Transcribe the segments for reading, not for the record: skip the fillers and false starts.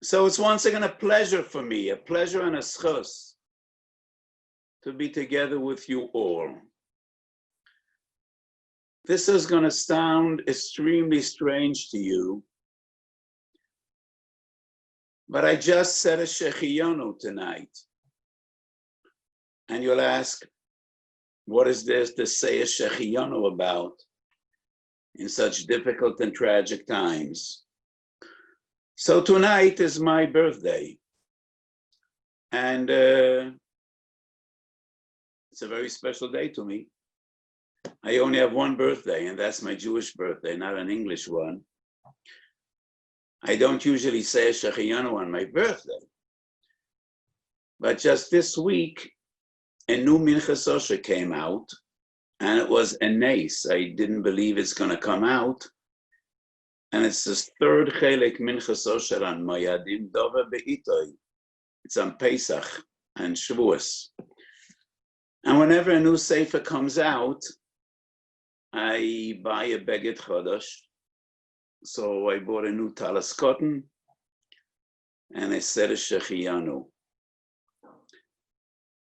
So it's once again a pleasure for me, a pleasure and a schus to be together with you all. This is going to sound extremely strange to you, but I just said a Shechiyonu tonight. And you'll ask, what is this to say a Shechiyonu about in such difficult and tragic times? So tonight is my birthday, and it's a very special day to me. I only have one birthday, and that's my Jewish birthday, not an English one. I don't usually say a Shechiyanu on my birthday, but just this week, a new Minchas Osher came out, and it was a nace. I didn't believe it's going to come out. And it's this third Chelek Minchas Osher on Moyadim Dova Be'itoi. It's on Pesach and Shavuos. And whenever a new Sefer comes out, I buy a Beged Chodosh. So I bought a new Talis cotton, and I said a Shechiyanu.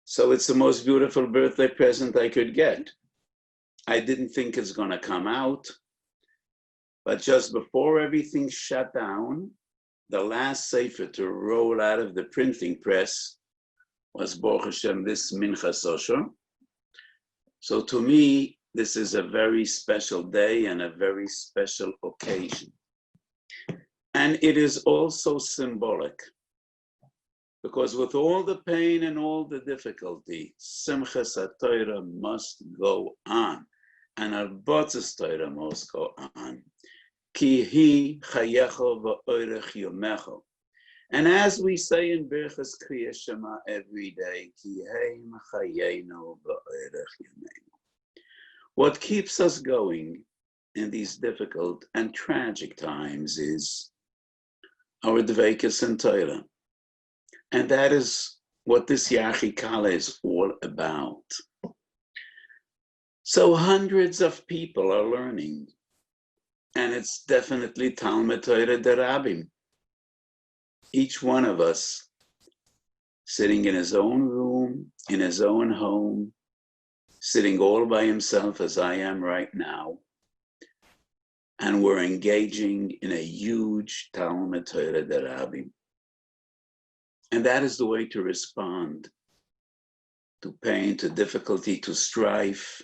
So it's the most beautiful birthday present I could get. I didn't think it's going to come out. But just before everything shut down, the last sefer to roll out of the printing press was Baruch Hashem, this Minchas Osher. So to me, this is a very special day and a very special occasion. And it is also symbolic, because with all the pain and all the difficulty, Simchas HaTorah must go on, and Arbotzes Torah must go on. Ki hi chayecho va'orech yomecho. And as we say in Birchas Kriya Shema every day, Ki heim chayenu va'orech yomeinu. What keeps us going in these difficult and tragic times is our dveikus in Torah. And that is what this Yachi Kala is all about. So hundreds of people are learning. And it's definitely Talmud Torah Derabim. Each one of us sitting in his own room, in his own home, sitting all by himself as I am right now. And we're engaging in a huge Talmud Torah Derabim. And that is the way to respond to pain, to difficulty, to strife.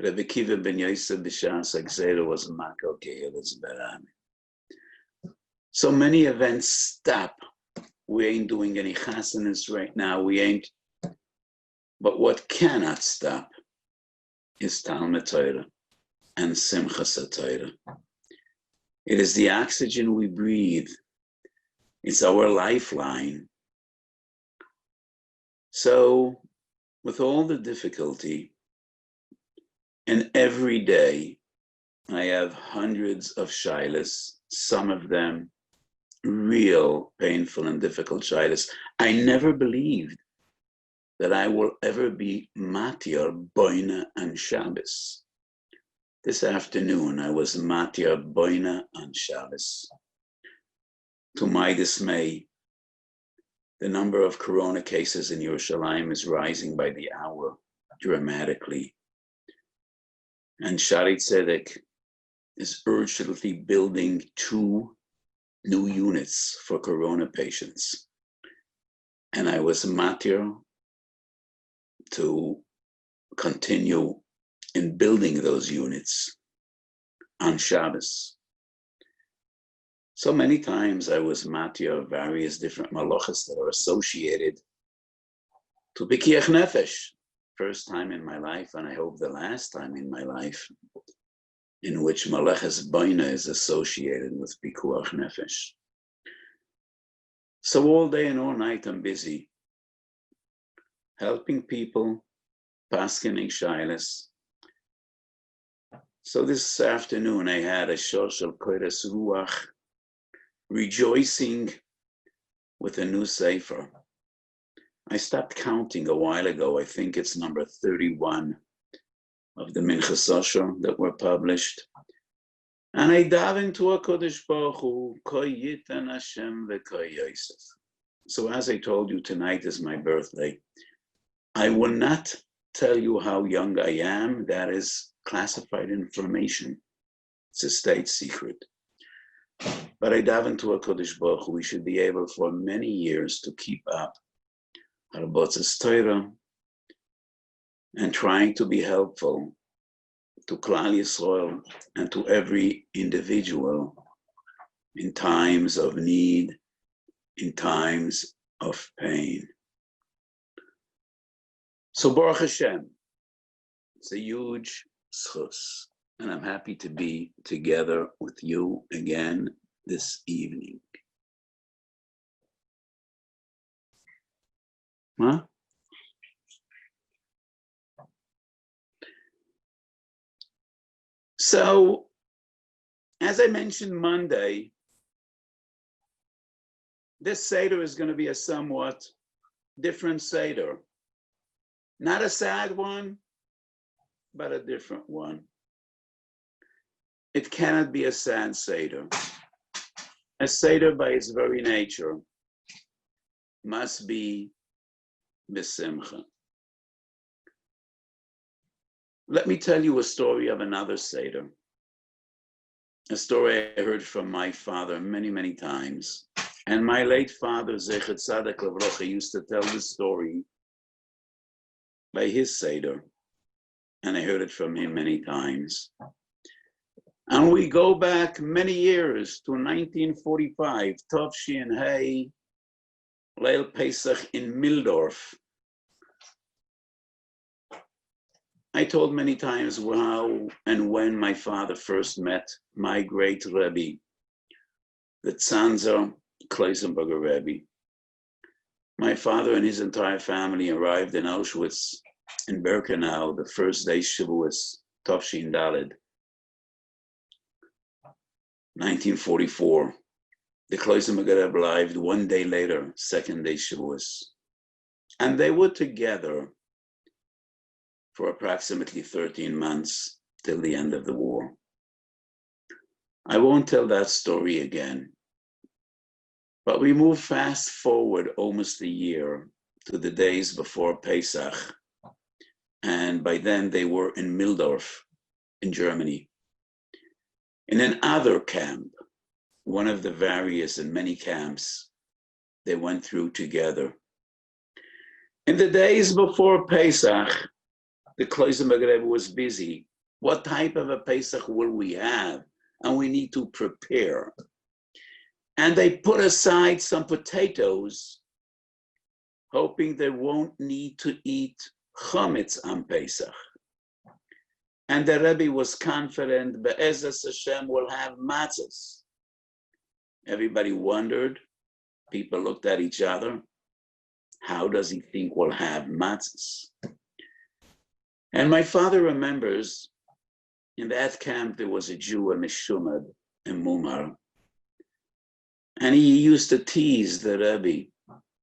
Rabbi Kiva ben Yosef b'Shas HaGzera was Makel Kehilas Barami. So many events stop. We ain't doing any chasanas right now. We ain't. But what cannot stop is Talmud Torah and Simchas HaTorah. It is the oxygen we breathe. It's our lifeline. So, with all the difficulty, and every day I have hundreds of shilas, some of them real painful and difficult shilas. I never believed that I will ever be matir boina on Shabbos. This afternoon I was matir boina on Shabbos. To my dismay, the number of corona cases in Yerushalayim is rising by the hour dramatically. And Shari Tzedek is urgently building 2 new units for corona patients. And I was matir to continue in building those units on Shabbos. So many times I was matir of various different malachas that are associated to Pikuach Nefesh. First time in my life, and I hope the last time in my life, in which Malachas Boina is associated with Pikuach Nefesh. So all day and all night I'm busy, helping people, paskening shilas. So this afternoon I had a shoshel koiras ruach, rejoicing with a new sefer. I stopped counting a while ago. I think it's number 31 of the Minchas Osher that were published. And I daven to HaKadosh Baruch Hu, Ko Yitan Hashem V'Ko Yosef. So as I told you, tonight is my birthday. I will not tell you how young I am. That is classified information. It's a state secret. But I daven to HaKadosh Baruch Hu, we should be able for many years to keep up Harbotzes Torah and trying to be helpful to Klal Yisrael and to every individual in times of need, in times of pain. So Baruch Hashem, it's a huge schus, and I'm happy to be together with you again this evening. Huh? So, as I mentioned Monday, this Seder is going to be a somewhat different Seder. Not a sad one, but a different one. It cannot be a sad Seder. A Seder by its very nature must be besimcha. Let me tell you a story of another Seder. A story I heard from my father many, many times. And my late father, Zecher Tzaddik Levrocha, used to tell this story by his Seder. And I heard it from him many times. And we go back many years to 1945, Tovshin Hay, Leil Pesach in Mildorf. I told many times how and when my father first met my great Rebbe, the Tzanzer Kloisenberger Rebbe. My father and his entire family arrived in Auschwitz in Birkenau the first day Shavuos, Tovshin Daled, 1944. The Kloisenberger Rebbe arrived one day later, second day Shavuos. And they were together for approximately 13 months till the end of the war. I won't tell that story again, but we move fast forward almost a year to the days before Pesach, and by then they were in Mildorf in Germany, in another camp, one of the various and many camps they went through together. In the days before Pesach, the Kloisenberger Rebbe was busy. What type of a Pesach will we have? And we need to prepare. And they put aside some potatoes, hoping they won't need to eat chametz on Pesach. And the Rebbe was confident, Be'ezras Hashem will have matzahs. Everybody wondered. People looked at each other. How does he think we'll have matzahs? And my father remembers in that camp there was a Jew, a Meshumad, a Mumar. And he used to tease the Rebbe.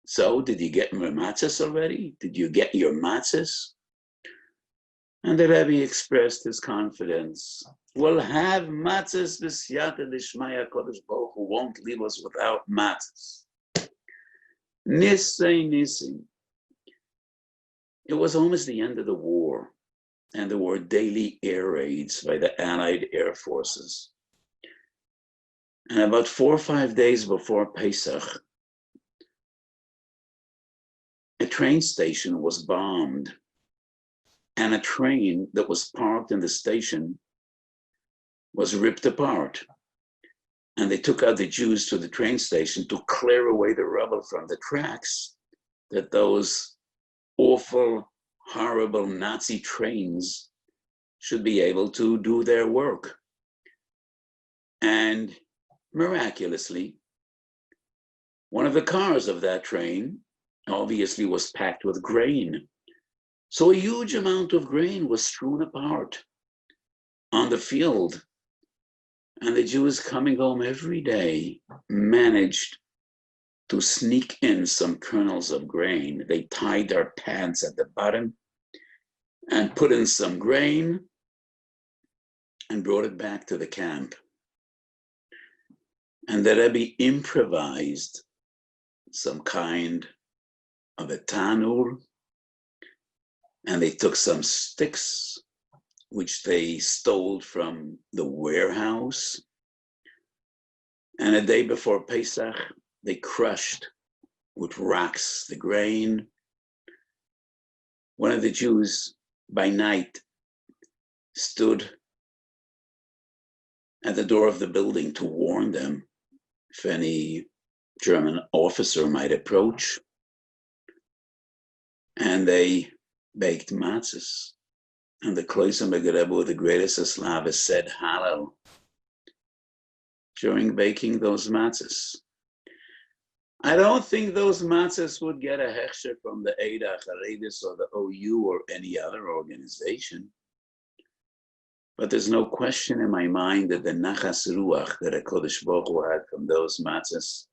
So, did you get your matzahs already? Did you get your matzahs? And the Rebbe expressed his confidence. We'll have matzahs, b'siyata d'shmaya Kodesh Baruch Hu won't leave us without matzahs. Nisei nisim. It was almost the end of the war, and there were daily air raids by the Allied air forces. And about 4 or 5 days before Pesach, a train station was bombed, and a train that was parked in the station was ripped apart. And they took out the Jews to the train station to clear away the rubble from the tracks that those awful, horrible Nazi trains should be able to do their work. And miraculously, one of the cars of that train obviously was packed with grain. So a huge amount of grain was strewn apart on the field. And the Jews coming home every day managed to sneak in some kernels of grain. They tied their pants at the bottom and put in some grain and brought it back to the camp. And the Rebbe improvised some kind of a tanur, and they took some sticks, which they stole from the warehouse. And a day before Pesach, they crushed with rocks the grain. One of the Jews by night stood at the door of the building to warn them if any German officer might approach. And they baked matzahs. And the Kloiser Rebbe, the greatest of Slavs, said Hallel during baking those matzahs. I don't think those matzahs would get a hechsher from the Eida Charedis or the OU or any other organization. But there's no question in my mind that the nachas ruach that HaKadosh Baruch Hu had from those matzahs,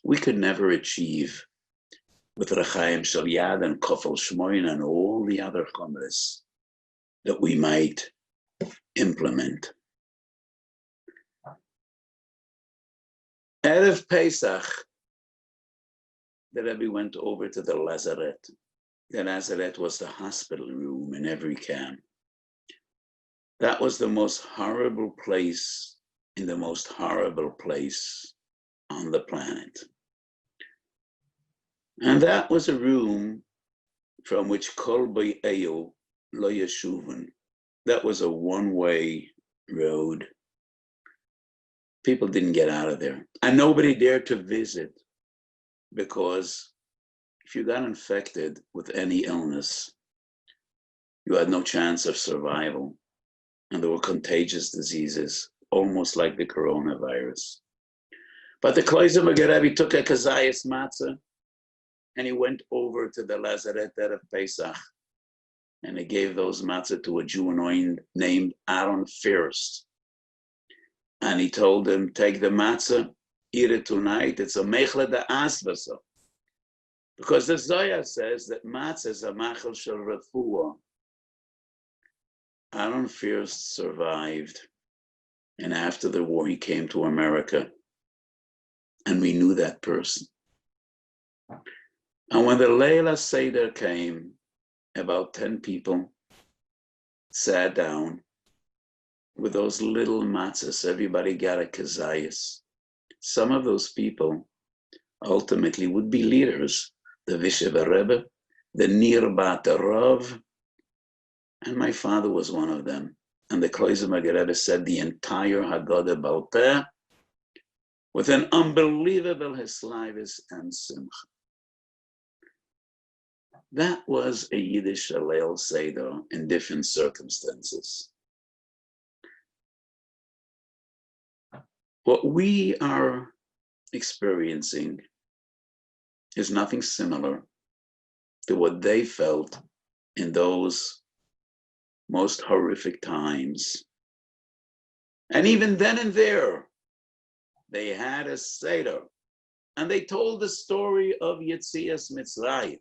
we could never achieve with Rechaim Shel Yad and Kofel Shmoin and all the other chomres that we might implement. Erev Pesach, the Rebbe went over to the Lazaret. The Lazaret was the hospital room in every camp. That was the most horrible place in the most horrible place on the planet. And that was a room from which Kol B'Eyu Lo Yeshuven. That was a one-way road. People didn't get out of there. And nobody dared to visit, because if you got infected with any illness, you had no chance of survival. And there were contagious diseases, almost like the coronavirus. But the Kloiser Rebbe took a kazayas matzah, and he went over to the Lazaret of Pesach, and he gave those matzah to a Jew named Aaron First. And he told him, take the matzah, eat it tonight. It's a mechle de asvasa. Because the Zohar says that matzah is a machel shel refuah. Aaron First survived. And after the war, he came to America. And we knew that person. And when the Leila Seder came, about 10 people sat down with those little matzahs. Everybody got a kazayas. Some of those people ultimately would be leaders. The Visheva Rebbe, the Nir Bat Rav, and my father was one of them. And the Kloiser Rebbe said the entire Haggadah Baal Peh with an unbelievable hislavis and simcha. That was a Yiddish Hallel Seder in different circumstances. What we are experiencing is nothing similar to what they felt in those most horrific times. And even then and there, they had a Seder, and they told the story of Yetzias Mitzrayim.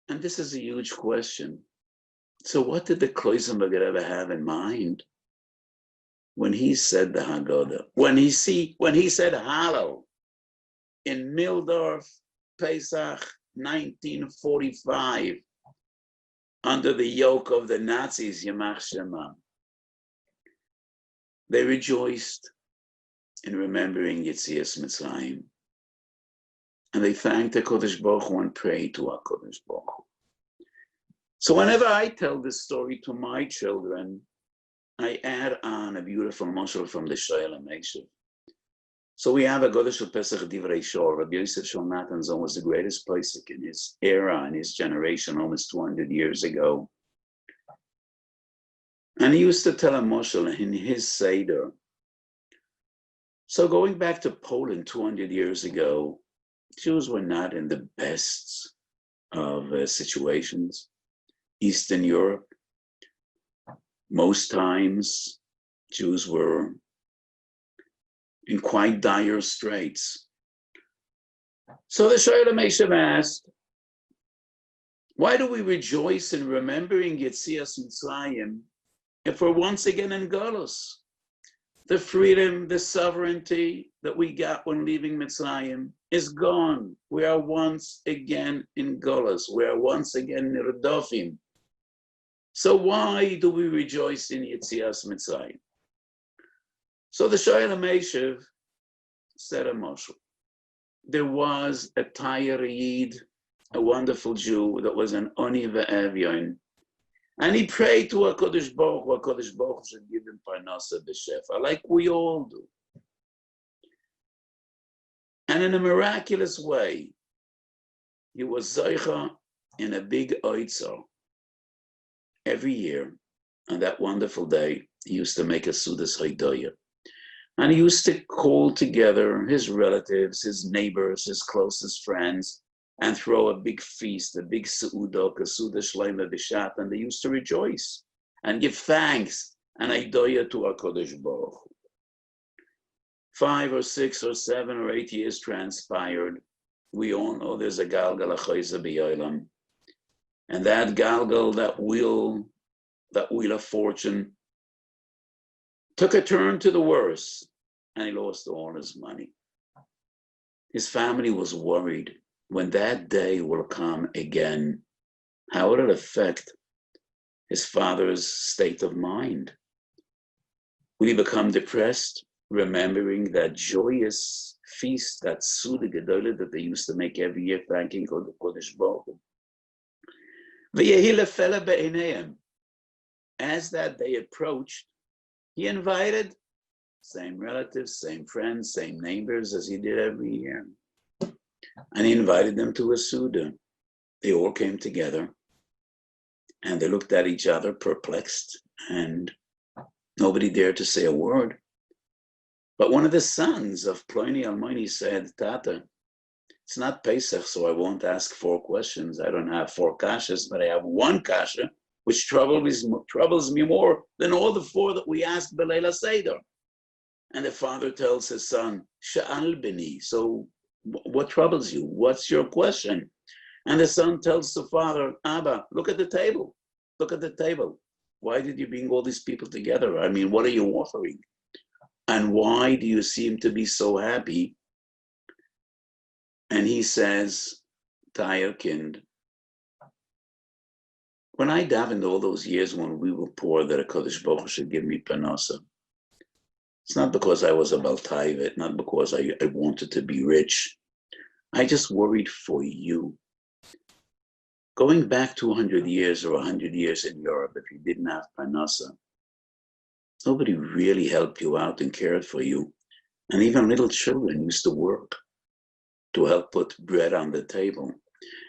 And this is a huge question. So what did the Kloiser Rebbe have in mind when he said the Haggadah? When he said Hallel in Mildorf, Pesach, 1945, under the yoke of the Nazis, Yamach Shema. They rejoiced in remembering Yetzias Mitzrayim. And they thanked HaKadosh Baruch Hu and prayed to HaKadosh Baruch Hu. So whenever I tell this story to my children, I add on a beautiful mashal from the Shoel HaMeishav. So we have a Godesh of Pesach Divrei Shor. Rabbi Yosef Shol Natanzon was the greatest Pesach in his era, in his generation, almost 200 years ago. And he used to tell a mashal in his Seder. So going back to Poland 200 years ago, Jews were not in the best of situations. Eastern Europe, most times Jews were in quite dire straits. So the Shoel HaMeishav asked, why do we rejoice in remembering Yetzias Mitzrayim if we're once again in Galus? The freedom, the sovereignty that we got when leaving Mitzrayim is gone. We are once again in Golas. We are once again Nirdofim. So why do we rejoice in Yetzias Mitzrayim? So the Shoel HaMeishiv said a mashal. There was a Tayar Yid, a wonderful Jew that was an Oni ve'Evyon, and he prayed to HaKadosh Baruch Hu should give him Parnasa b'Shefa, like we all do. And in a miraculous way, he was Zoicha in a big Oitzer. Every year, on that wonderful day, he used to make a Sudas Haidoya. And he used to call together his relatives, his neighbors, his closest friends, and throw a big feast, a big Su'udah, a Suda Shleima B'Shat, and they used to rejoice and give thanks and Haidoya to HaKadosh Baruch Hu. 5 or 6 or 7 or 8 years transpired. We all know there's a Galgal HaChoyza B'Yolam. And that Galgal, that wheel of fortune, took a turn to the worse, and he lost all his money. His family was worried. When that day will come again, how will it affect his father's state of mind? Will he become depressed, remembering that joyous feast, that Suda Gedolah that they used to make every year, thanking Kodesh Baruch Hu? As that day approached, he invited same relatives, same friends, same neighbors as he did every year. And he invited them to a Suda. They all came together and they looked at each other perplexed, and nobody dared to say a word. But one of the sons of Ploni Almoni said, Tata, it's not Pesach, so I won't ask 4 questions. I don't have 4 kashas, but I have 1 kasha, which troubles me more than all the 4 that we asked B'Leila Seder. And the father tells his son, Sha'al bini, so what troubles you? What's your question? And the son tells the father, Abba, look at the table. Look at the table. Why did you bring all these people together? I mean, what are you offering? And why do you seem to be so happy? And he says, Tayar Kind, when I davened all those years when we were poor that a Kodesh Baruch Hu should give me Parnasa, it's not because I was a Baltaivet, not because I wanted to be rich. I just worried for you. Going back 200 years or 100 years in Europe, if you didn't have Parnasa, nobody really helped you out and cared for you. And even little children used to work to help put bread on the table.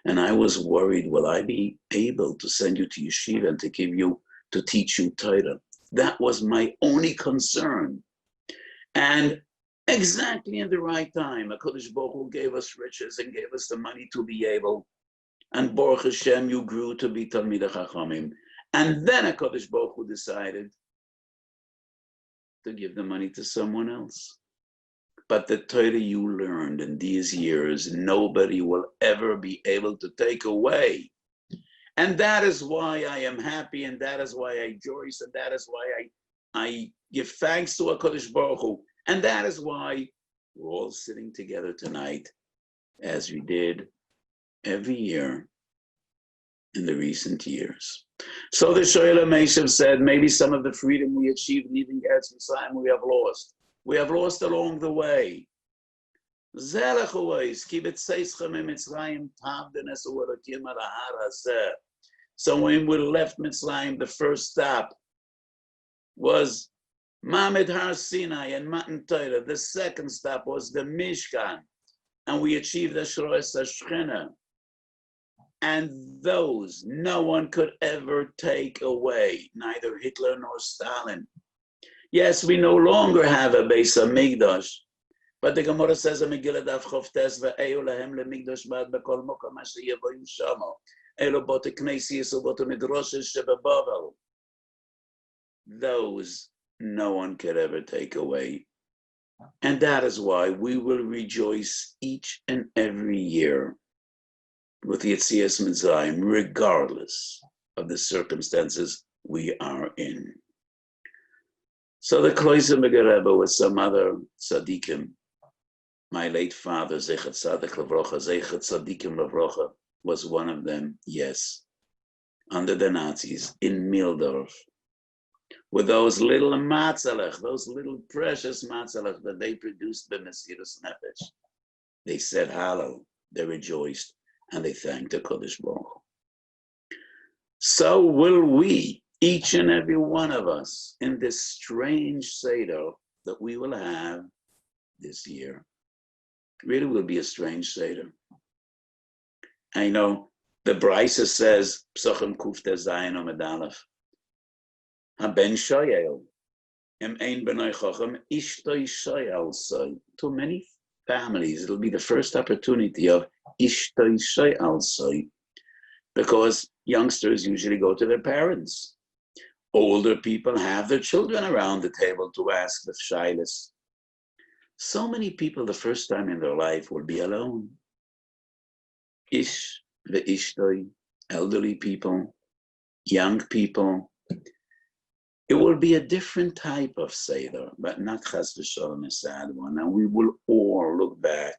And I was worried, will I be able to send you to yeshiva and to teach you Torah? That was my only concern. And exactly in the right time, HaKadosh Baruch Hu gave us riches and gave us the money to be able. And Baruch Hashem, you grew to be Talmidei Chachamim. And then HaKadosh Baruch Hu decided to give the money to someone else. But the Torah you learned in these years, nobody will ever be able to take away. And that is why I am happy, and that is why I rejoice, and that is why I give thanks to HaKadosh Baruch Hu. And that is why we're all sitting together tonight, as we did every year in the recent years. So the Shoel HaMeishiv said, maybe some of the freedom we achieved leaving Eretz Mitzrayim we have lost. We have lost along the way. So when we left Mitzrayim, the first stop was Mamed Har Sinai and Matan Torah. The second stop was the Mishkan, and we achieved the Shroes HaShechina. And those no one could ever take away, neither Hitler nor Stalin. Yes, we no longer have a Beis HaMikdash, but the Gemara says in Megillah Daf Choftes ve'eyu lahem leMikdash ba'ad b'kol mokom asher yevayu shamo elo bote knesiyos ubote midroshes shebebavel. Those no one could ever take away. And that is why we will rejoice each and every year with Yetzias Mitzrayim, regardless of the circumstances we are in. So the Kloisenberger Rebbe with some other tzaddikim, my late father, Zechat Tzadik Levrocha, Zechat Tzadikim Levrocha, was one of them, yes, under the Nazis in Mildorf, with those little matzalech, those little precious matzalech that they produced by Mesiras Nefesh. They said Hallel, they rejoiced, and they thanked the Kodesh Baruch Hu. So will we, each and every one of us, in this strange Seder that we will have this year. It really will be a strange Seder. I know the Brisa says, Psachim Kufte Zayin Omed Aleph, Haben Shoyel, Em Ein B'nai Chochem, Ishtoi Shoyel Soy. To many families, it'll be the first opportunity of Ishtoi Shoyel Soy, because youngsters usually go to their parents. Older people have their children around the table to ask the shaylas. So many people the first time in their life will be alone. Ish ve'ishtoi, elderly people, young people. It will be a different type of Seder, but not chas v'sholom a sad one. And we will all look back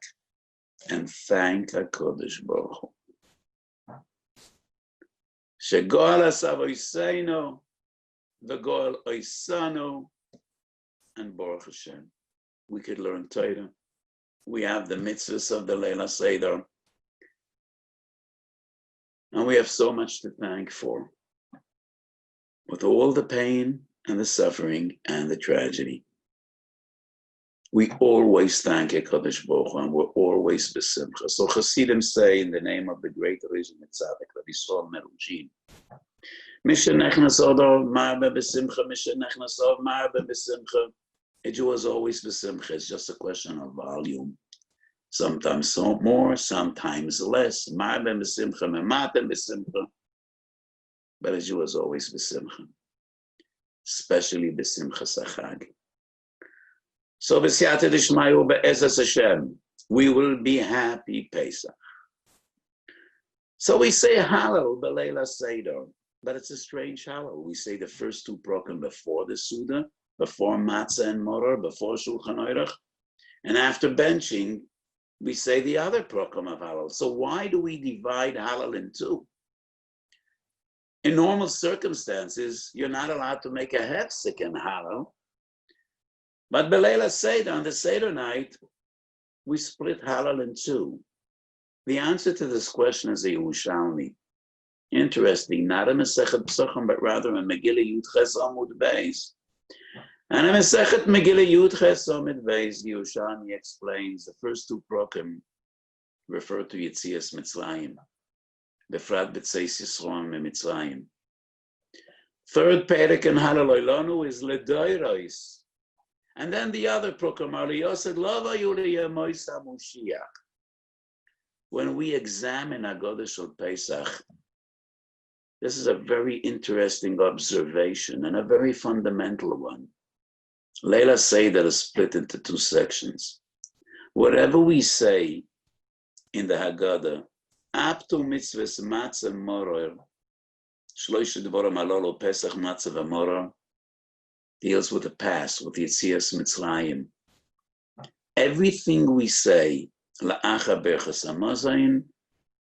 and thank HaKadosh Baruch Hu. Shegoal asav oiseinu, v'goal oisanu, and Baruch Hashem. We could learn Torah. We have the mitzvahs of the Leila Seder. And we have so much to thank for. With all the pain and the suffering and the tragedy. We always thank HaKadosh Baruch Hu, and we're always besimcha. So Hasidim say in the name of the great Rishon Tzaddik, Rabbi Yisrael Merujin, Misha nechnas odor marbe besimcha, Misha nechnas odor marbe besimcha. A Jew is always besimcha. It's just a question of volume. Sometimes so more, sometimes less. Marbe besimcha, memate besimcha. But a Jew is always besimcha, especially besimcha sachag. So b'siyata d'shmayu be'ezas Hashem, we will be happy Pesach. So we say Hallel b'leila Seder, but it's a strange Hallel. We say the first two prokim before the Suda, before Matzah and Moror, before Shulchan Aruch, and after benching, we say the other prokim of Hallel. So why do we divide Hallel in two? In normal circumstances, you're not allowed to make a hefsek in Hallel. But B'leila Seder, on the Seder night, we split Hallel in two. The answer to this question is a Yerushalmi. Interesting, not a Masechet Psachim, but rather a Megillah Yud Ches Amud Beis. And a Masechet Megillah Yud Ches Amud Beis, the Yerushalmi explains the first two prokim refer to Yetzias Mitzrayim. Befrat B'tzeis Yisroel Mitzrayim. Third Perek in Hallel Oilanu is Ledoiros. And then the other program, when we examine Haggadah Shel Pesach, this is a very interesting observation and a very fundamental one. Leila Seder is split into two sections. Whatever we say in the Haggadah, up to mitzvahs matzah moror, shloisha dvorim alolo Pesach matzah v'moror, deals with the past, with Yetzias Mitzrayim. Everything we say, la'acha berchas hamazayin,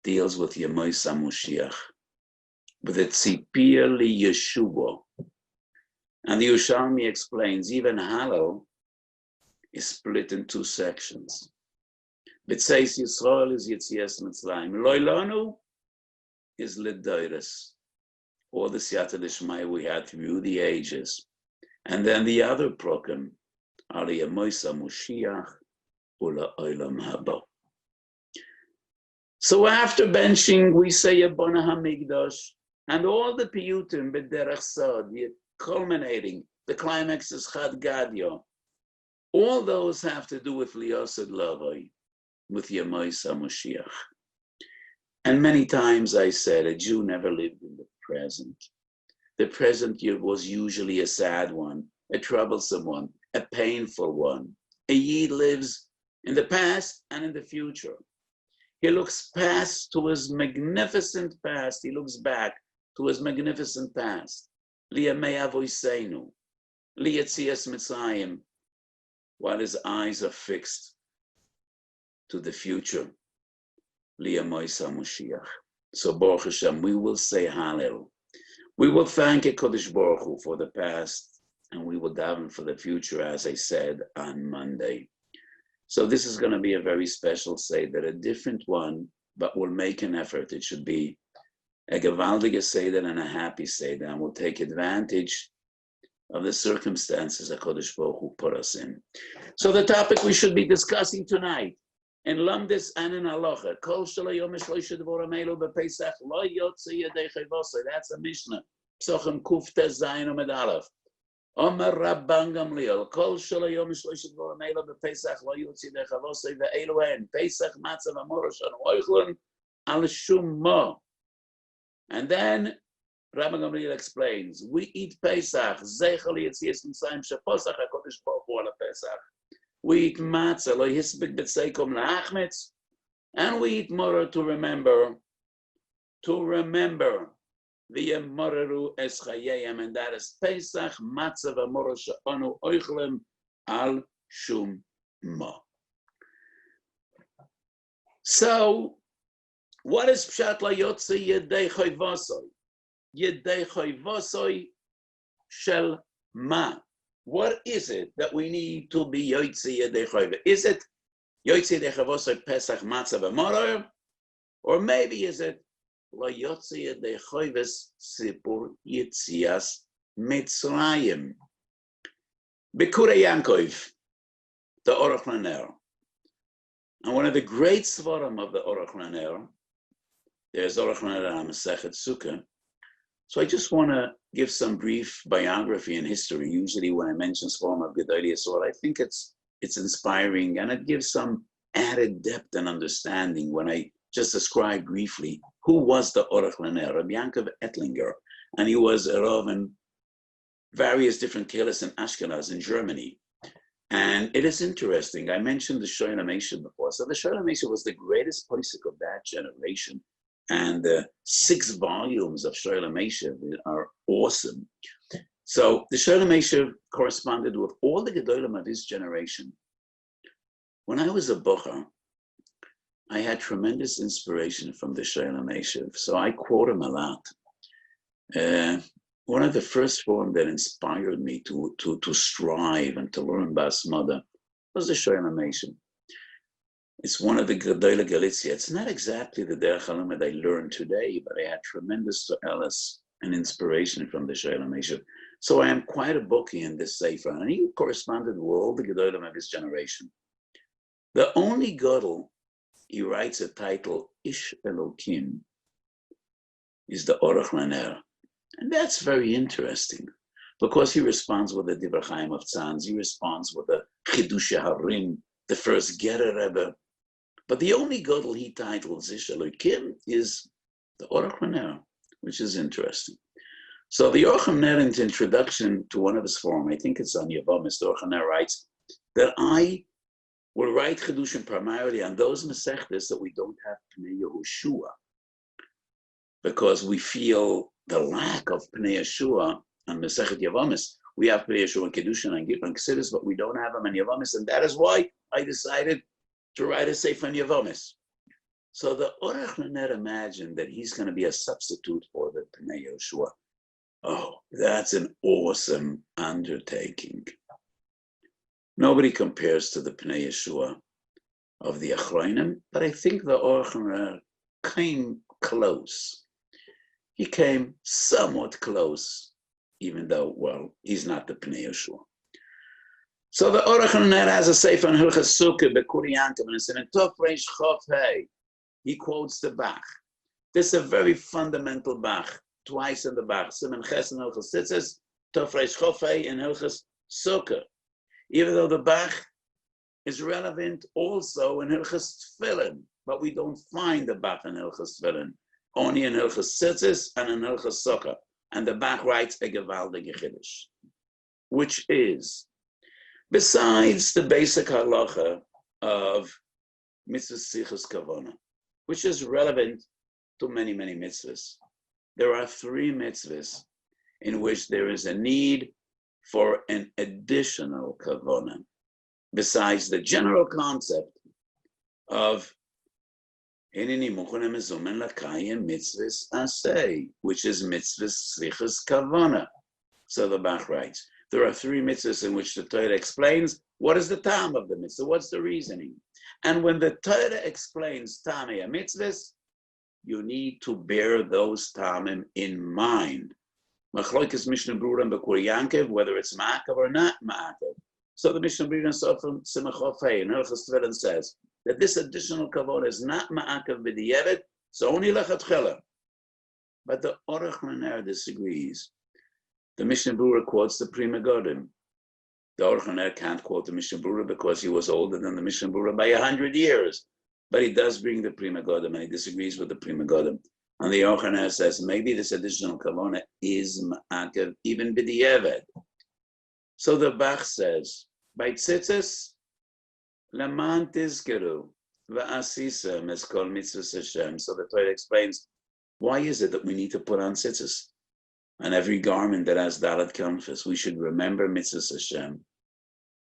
deals with Yemois HaMoshiach, with the tzipiyah liyeshuva. And the Yerushalmi explains, even Hallel is split in two sections. B'tzeis Yisrael is Yetzias Mitzrayim. Loilanu is Ledoiros, or the Siyata D'Shmaya we had through the ages. And then the other prokim are Yemois HaMoshiach ula Olam Haba. So after benching, we say Yabona HaMikdash, and all the piyutim b'derech sod, culminating, the climax is Chad Gadya. All those have to do with Liosed Lavoi, with Yemois HaMoshiach. And many times I said, a Jew never lived in the present. The present year was usually a sad one, a troublesome one, a painful one. A Yid lives in the past and in the future. He looks past to his magnificent past. He looks back to his magnificent past. Liyamei avoseinu. Liyetzias Mitzrayim, while his eyes are fixed to the future. Liyamois HaMoshiach. So Baruch Hashem, we will say Hallel. We will thank HaKadosh Baruch Hu for the past, and we will daven for the future, as I said on Monday. So this is going to be a very special Seder, a different one, but we'll make an effort. It should be a gewaldige Seder and a happy Seder, and we'll take advantage of the circumstances HaKadosh Baruch Hu put us in. So the topic we should be discussing tonight, in Lamdis and in Halacha, Kol Shalayom Shloisha Dvorim Elu BePesach Lo Yotze Yedei Chayvosei. That's a Mishnah. Psochem Kufte Zayin Omed Aleph. Omer Rabban Gamliel. Kol Shalayom Shloisha Dvorim Elu BePesach Lo Yotze Yedei Chayvosei VeElu Hen Pesach Matzav Amorosh Anu Oichlon Al Shum Mo. And then Rabban Gamliel explains, we eat Pesach Zeichel Yetzias Mitzrayim Sheposach HaKadosh Baruch Hu Ala Pesach. We eat matzah, lo hisbik b'tzeikom la'achmetz, and we eat morah to remember the moreru es chayeyem, and that is Pesach, matzah, v'morah she'anu oichlem al shum ma. So, what is pshat la'yotze yedei chayvosoi? Yedei chayvosoi shel ma. What is it that we need to be Yotze Yedei Chayva? Is it Yotze Yedei Chavosei Pesach Matzah V'Moror? Or maybe is it Lo Yotze Yedei Chayves Sipur Yitzias Mitzrayim? B'Kurei Yankov, the Orach Laner. And one of the great svarim of the Orach Laner, there's Orach Laner on Masechet Sukkah. So I just want to give some brief biography and history. Usually when I mention Svarim of Gedolei Yisrael, I think it's inspiring and it gives some added depth and understanding when I just describe briefly who was the Orach Laner, Rabbi Yankov Ettlinger, and he was a Rav in various different kehilas in Ashkenaz in Germany. And it is interesting, I mentioned the Shoel HaMesha before. So the Shoel HaMesha was the greatest posek of that generation. And the 6 volumes of Shoel HaMesha are awesome. So the Shoel HaMesha corresponded with all the Gedolim of his generation. When I was a bocher, I had tremendous inspiration from the Shoel HaMesha. So I quote him a lot. One of the first form that inspired me to strive and to learn Basmada was the Shoel HaMesha. It's one of the Gedolei Galicia. It's not exactly the Derech HaLemed I learned today, but I had tremendous to'elas and inspiration from the Shoel HaMesha. So I am quite a bookie in this sefer, and he corresponded with all the Gedolim of his generation. The only Gadol he writes a title, Ish Elokim, is the Orach Laner. And that's very interesting, because he responds with the Divrei Chaim of Tzanz, he responds with the Chidush HaRim, the first Gerer Rebbe. But the only Gadol he titles Ish Elokim is the Orach Laner, which is interesting. So the Orach Laner, in the introduction to one of his form, I think it's on Yavamis, the Orach Laner writes that I will write Chidushim primarily on those Masechtas that we don't have Pnei Yehoshua, because we feel the lack of Pnei Yehoshua on Masechet Yavamis. We have Pnei Yehoshua and Kedushin and Gittin and Chassidus, but we don't have them in Yavamis, and that is why I decided to write a sefer in Yavamis. So the Orach Laner imagined that he's going to be a substitute for the Pnei Yehoshua. Oh, that's an awesome undertaking. Nobody compares to the Pnei Yehoshua of the Achronim, but I think the Orach Laner came close. He came somewhat close, even though, well, he's not the Pnei Yehoshua. So the Orach Laner has a sefer on Hilchas Sukkah B'Kurei Yankov, and it's in Tov Reish Chof Hey. He quotes the Bach. This is a very fundamental Bach, twice in the Bach. Siman Ches in Hilchas Tzitzis, Tov Reish Chof Hey in Hilchas Sukkah. Even though the Bach is relevant also in Hilchas Tefillin, but we don't find the Bach in Hilchas Tefillin, only in Hilchas Tzitzis and in Hilchas Sukkah. And the Bach writes a gewaldige Chiddush, which is, besides the basic halacha of mitzvahs sichos kavana, which is relevant to many, many mitzvahs, there are 3 mitzvahs in which there is a need for an additional kavona, besides the general concept of which is mitzvahs slichas kavona. So the Bach writes, there are three mitzvahs in which the Torah explains what is the tam of the mitzvah, what's the reasoning. And when the Torah explains tamei mitzvahs, you need to bear those tamim in mind. Machlokas Mishnah Brura and Bekur Yankev, whether it's ma'akev or not ma'akev. So the Mishnah Brura and Sofrim Simachov Hey and Hilchos Tefillin says that this additional kavod is not ma'akev b'di'evet, so only lechatchila. But the Aruch LaNer disagrees. The Mishnah Brura quotes the Pri Megadim. The Aruch LaNer can't quote the Mishnah Brura because he was older than the Mishnah Brura by 100 years. But he does bring the Pri Megadim, and he disagrees with the Pri Megadim. And the Aruch LaNer says maybe this additional kavona is ma'akev even b'di'evet. So the Bach says, by tzitzis, leman tizkeru va'asisem es kol mitzvahs Hashem. So the Torah explains, why is it that we need to put on tzitzis? And every garment that has dalet kanfas, we should remember mitzvahs Hashem.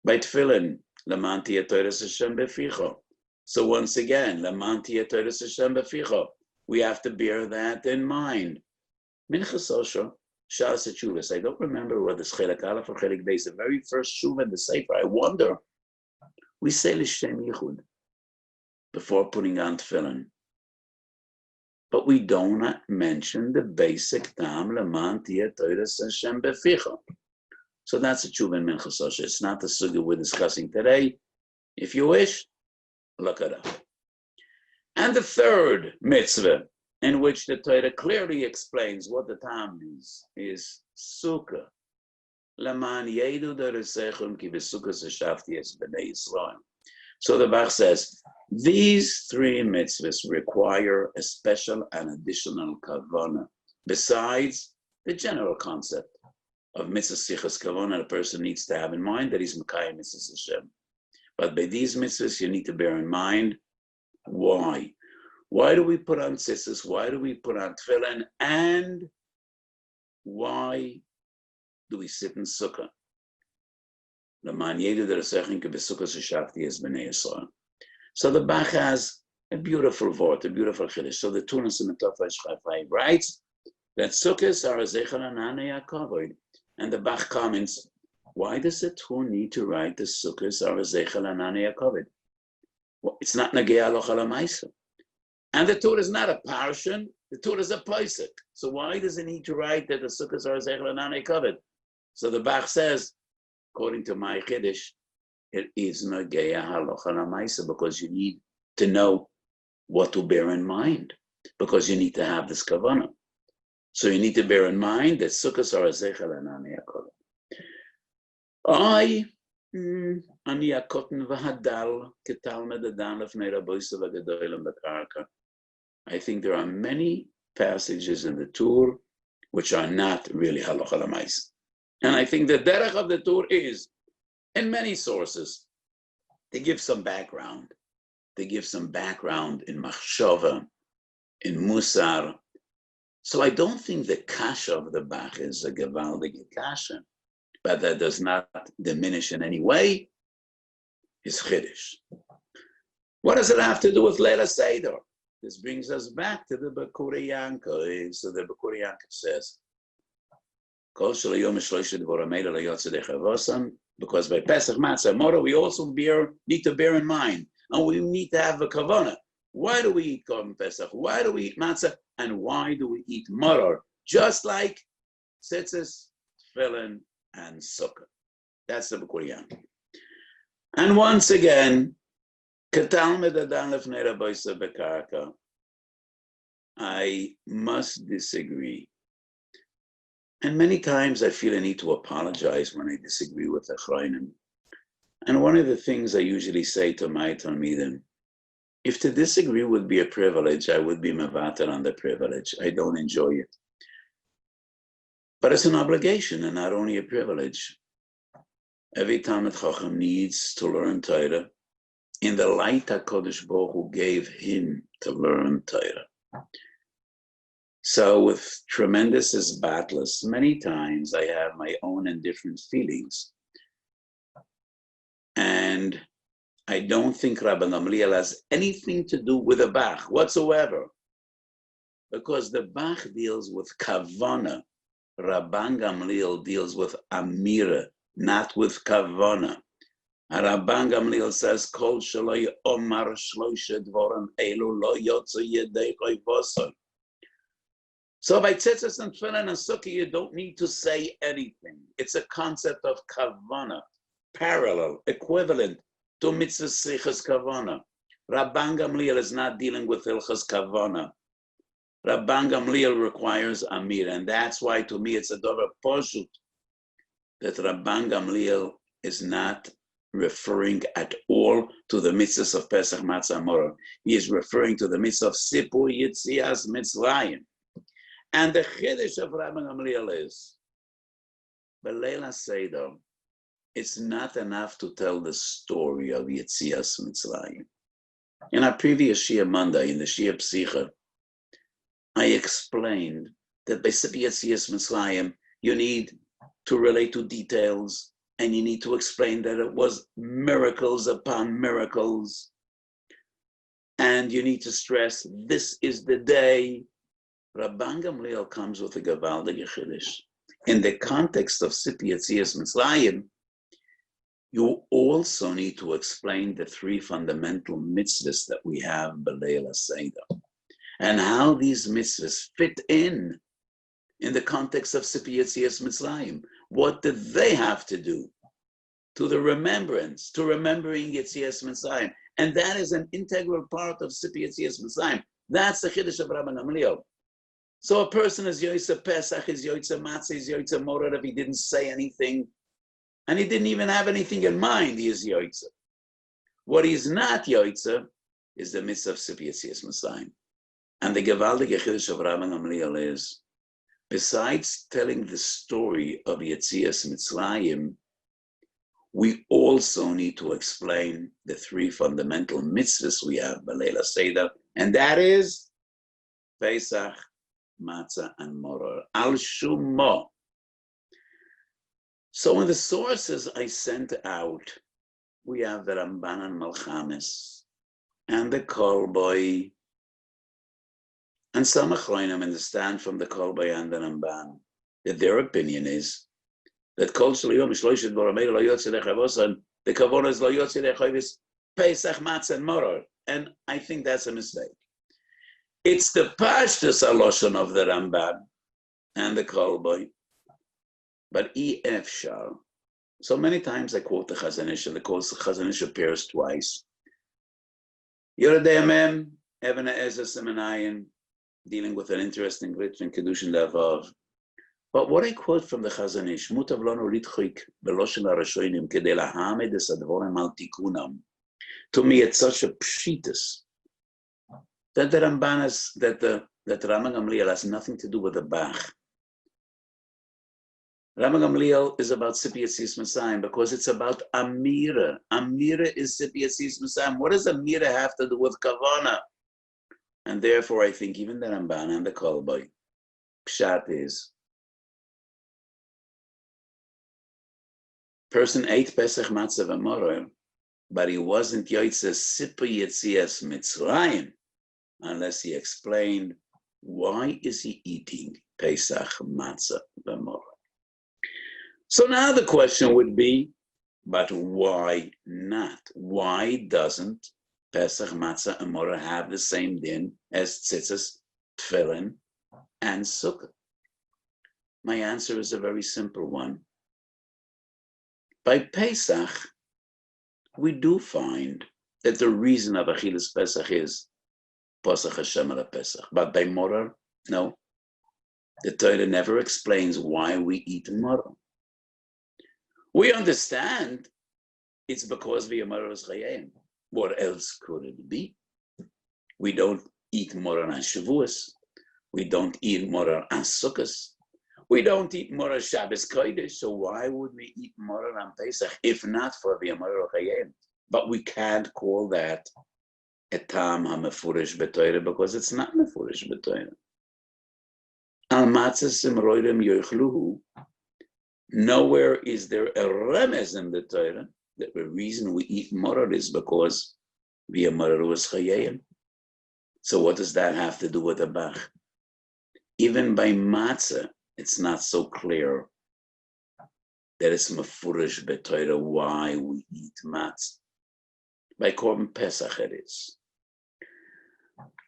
By tefillin, leman tiyeh Torahs Hashem beficho. So once again, leman tiyeh Torahs Hashem beficho. We have to bear that in mind. Minchas Osho, Shas Chuvas. I don't remember whether it's Chelik Aleph or Chelik Beis. The very first Shuv in the Sefer. I wonder. We say L'Shem Yichud before putting on tefillin, but we do not mention the basic tam leman tiyeh Torahs Hashem beficha. So that's a Shuv in Minchas Osho. It's not the sugya we're discussing today. If you wish, look it up. And the third mitzvah, in which the Torah clearly explains what the tam is sukkah. Leman yedu deresechem ki besukkah seshafti es b'nei Yisrael. So the Bach says, these three mitzvahs require a special and additional kavana, besides the general concept of mitzvah sichas kavana. A person needs to have in mind that he's mekayem mitzvahs Hashem. But by these mitzvahs, you need to bear in mind why. Why do we put on tzitzis? Why do we put on tefillin? And why do we sit in sukkah? So the Bach has a beautiful word, a beautiful chiddush. So the Tunas in the Tofay Shchafai writes that sukkahs are a zeichel ananei hakavod. And the Bach comments, why does the Tur need to write the sukkahs are a zeichel ananei hakavod? Well, it's not nagei aloch ala ma'isa. And the Tur is not a parshan, the Tur is a paisik. So why does it need to write that the sukkahs are zeichel ananei hakavod? So the Bach says, according to my chiddush, it is nagei aloch ala ma'isa, because you need to know what to bear in mind, because you need to have this kavanah. So you need to bear in mind that sukkahs are zeichel ananei hakavod. Ani akoten v'hadal ketalmed adan lefnei Rabbi Weiss v'gadolim b'karka. I think there are many passages in the Tur which are not really halacha l'maisa. And I think the derech of the Tur is, in many sources, they give some background. They give some background in machshava, in musar. So I don't think the kasha of the Bach is a gevaldige kasha, but that does not diminish in any way his chiddush. What does it have to do with Leila Seder? This brings us back to the Bekur Yankov. So the Bekur Yankov says, because by Pesach Matzah Mora we also need to bear in mind, and we need to have a kavanah. Why do we eat korban Pesach? Why do we eat matzah? And why do we eat maror? Just like tzitzis, tefillin, and sukkah. That's the Bekur Yankov. And once again, I must disagree. And many times I feel a need to apologize when I disagree with the Chroinim. And one of the things I usually say to my Talmidim, if to disagree would be a privilege, I would be mevater on the privilege. I don't enjoy it. But it's an obligation and not only a privilege. Every Talmid Chacham needs to learn Torah in the light HaKadosh Baruch Hu gave him to learn Torah. So with tremendous battles, many times I have my own and different feelings. And I don't think Rabbi Gamliel has anything to do with the Bach whatsoever. Because the Bach deals with Kavana. Rabban Gamliel deals with Amira, not with Kavana. Rabban Gamliel says, Kol shaloi omar shloisha dvorim elu lo yotze yedei vosol. So by tzitzis and tefillin and sukkah, you don't need to say anything. It's a concept of kavana, parallel, equivalent to mitzvah sichas kavana. Rabban Gamliel is not dealing with ilchas kavana. Rabban Gamliel requires amir, and that's why to me it's a dover poshut that Rabban Gamliel is not referring at all to the mitzvahs of Pesach Matzah Moror. He is referring to the mitzvah of Sipur Yitzias Mitzrayim. And the chiddush of Rabbi Gamliel is, B'leila Seder, it's not enough to tell the story of Yitzias Mitzrayim. In our previous Shia Monday, in the Shia Psicha, I explained that by Sipur Yitzias Mitzrayim, you need to relate to details, and you need to explain that it was miracles upon miracles. And you need to stress, this is the day. Rabban Gamliel comes with a gewaldige chiddush. In the context of Sipur Yitzias Mitzrayim, you also need to explain the three fundamental mitzvahs that we have b'leila seder, and how these mitzvahs fit in the context of Sipur Yitzias Mitzrayim. What did they have to do to the remembrance, to remembering Yitzias Mitzrayim? And that is an integral part of Sipur Yitzias Mitzrayim. That's the chiddush of Rabban Gamliel. So a person is Yoitze Pesach, is Yoitze Matzah, is Yoitze Moror if he didn't say anything, and he didn't even have anything in mind, he is Yoitze. What he is not Yoitze is the mitzvah of Sipur Yitzias Mitzrayim. And the gewaldige chiddush of Rabban Gamliel is, besides telling the story of Yitzias Mitzrayim, we also need to explain the three fundamental mitzvahs we have, b'leila seder, and that is Pesach, Matzah, and Moror. Al Shumo. So in the sources I sent out, we have the Ramban and Malchames, and the Kolboy, and some Achronim understand from the Kolboy and the Ramban that their opinion is that Kol Shloyom Shloishet Boramei Lo Yotze Lechavos, the Kavon is Lo Yotze Lechavis Pesach, Matzah, and Moror. And I think that's a mistake. It's the Pashtus Aloshon of the Ramban and the Kolboy, but E.F. Shah. So many times I quote the Chazon Ish, and the Chazon Ish appears twice. Yoredei Mem, Even HaEzer Seminayin, dealing with an interesting glitch in Kedushin Lavav. But what I quote from the Chazon Ish, Mutav Lanu Litchik Beloshon HaRashonim Kedei Lahamed Es Advorim Al Tikunam. To me, it's such a pshitus that the Ramban is, that Rabban Gamliel has nothing to do with the Bach. Rabban Gamliel is about Sipur Yitzias Mitzrayim because it's about Amira. Amira is Sipur Yitzias Mitzrayim. What does Amira have to do with Kavana? And therefore, I think even the Ramban and the Kolboy, Pshat is, person ate Pesach Matzah v'Moror, but he wasn't Yoitze Sipur Yitzias Mitzrayim unless he explained why is he eating Pesach Matzah v'Moror. So now the question would be, but why not? Why doesn't Pesach Matzah and Moror have the same din as tzitzis, tefillin, and sukkah? My answer is a very simple one. By Pesach, we do find that the reason of Achilas Pesach is Pasach Hashem ala Pesach. But by Moror, no. The Torah never explains why we eat Moror. We understand it's because we are Moror's Chayim. What else could it be? We don't eat Moror on Shavuos. We don't eat Moror on Sukkos. We don't eat Moror Shabbos Kodesh. So why would we eat Moror on Pesach if not for the Moror Chayim? But we can't call that a tam hamefurish b'Torah because it's not mefurish b'Torah. Al matzah simroidim yochluhu. Nowhere is there a remez in the Torah that the reason we eat maror is because via maror was chayayim. So what does that have to do with the bach? Even by matzah, it's not so clear that it's mefurish b'Torah why we eat matzah. By Korban Pesach it is.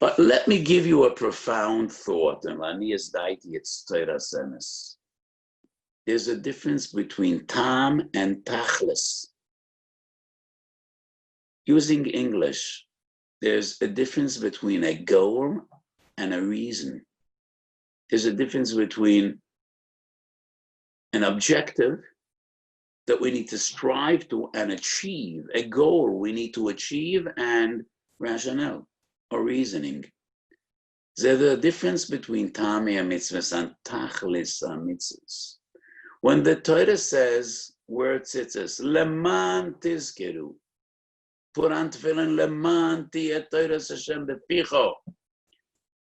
But let me give you a profound thought, and Lanias Daiti, it's Torah Semes. There's a difference between tam and tachlis. Using English, there's a difference between a goal and a reason. There's a difference between an objective that we need to strive to and achieve, a goal we need to achieve, and rationale or reasoning. There's a difference between Tami mitzvahs and Tachlis mitzvahs. When the Torah says, where it says, Leman tizkeru, put on tefillin, Leman tiyeh Torah Hashem bepicho,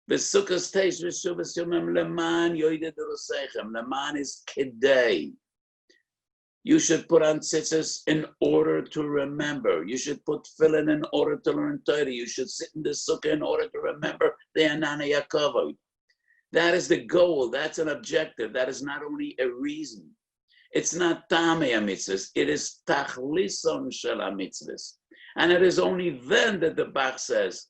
Besukas teish v'shuvas yomim, Leman yoyde derosechem, Leman is kedei. You should put on tzitzis in order to remember. You should put tefillin in order to learn Torah. You should sit in the sukkah in order to remember the Anana Yaakov. That is the goal. That's an objective. That is not only a reason. It's not tamei mitzvahs. It is tachlison shel mitzvahs. And it is only then that the Bach says,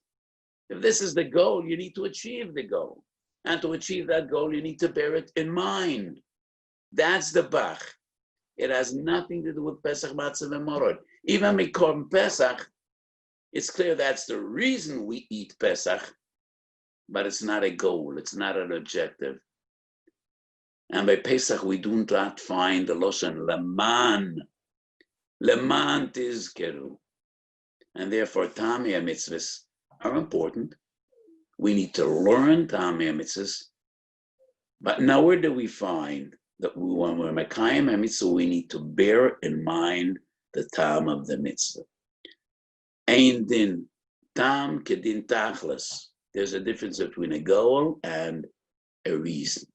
if this is the goal, you need to achieve the goal. And to achieve that goal, you need to bear it in mind. That's the Bach. It has nothing to do with Pesach, Matzah, and Morod. Even Korban Pesach, it's clear that's the reason we eat Pesach, but it's not a goal, it's not an objective. And by Pesach, we do not find the Loshen Leman. Leman tizkeru. And therefore, Tamei mitzvahs are important. We need to learn Tamei mitzvahs. But nowhere do we find that when we're Mekayim mitzvah, we need to bear in mind the tam of the mitzvah. Ein din tam kedin tachlis. There's a difference between a goal and a reason.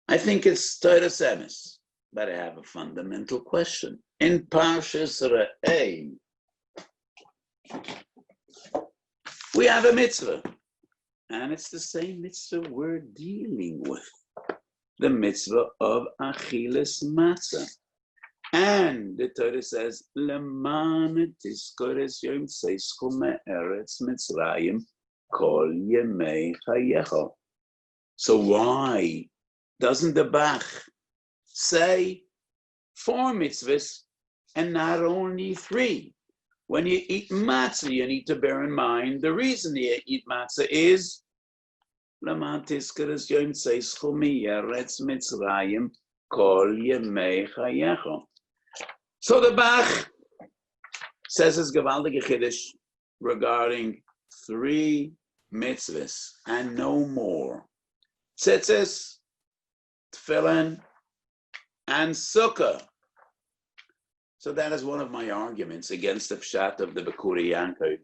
I think it's Torah Semes, but I have a fundamental question. In Parshas Re'eh, we have a mitzvah. And it's the same mitzvah we're dealing with, the mitzvah of Achilas Matzah. And the Torah says, Leman tizkores yom tzeischu me'eretz Mitzrayim kol yemei chayecha. So why doesn't the Bach say 4 mitzvahs and not only 3? When you eat matzah, you need to bear in mind the reason you eat matzah is Leman tizkeres yom tzeischu me'eretz Mitzrayim kol yemei chayecha. So the Bach says his gewaltige chiddush regarding 3 mitzvahs and no more. Tzitzis, tefillin, and sukkah. So that is one of my arguments against the pshat of the Bekuri Yankov.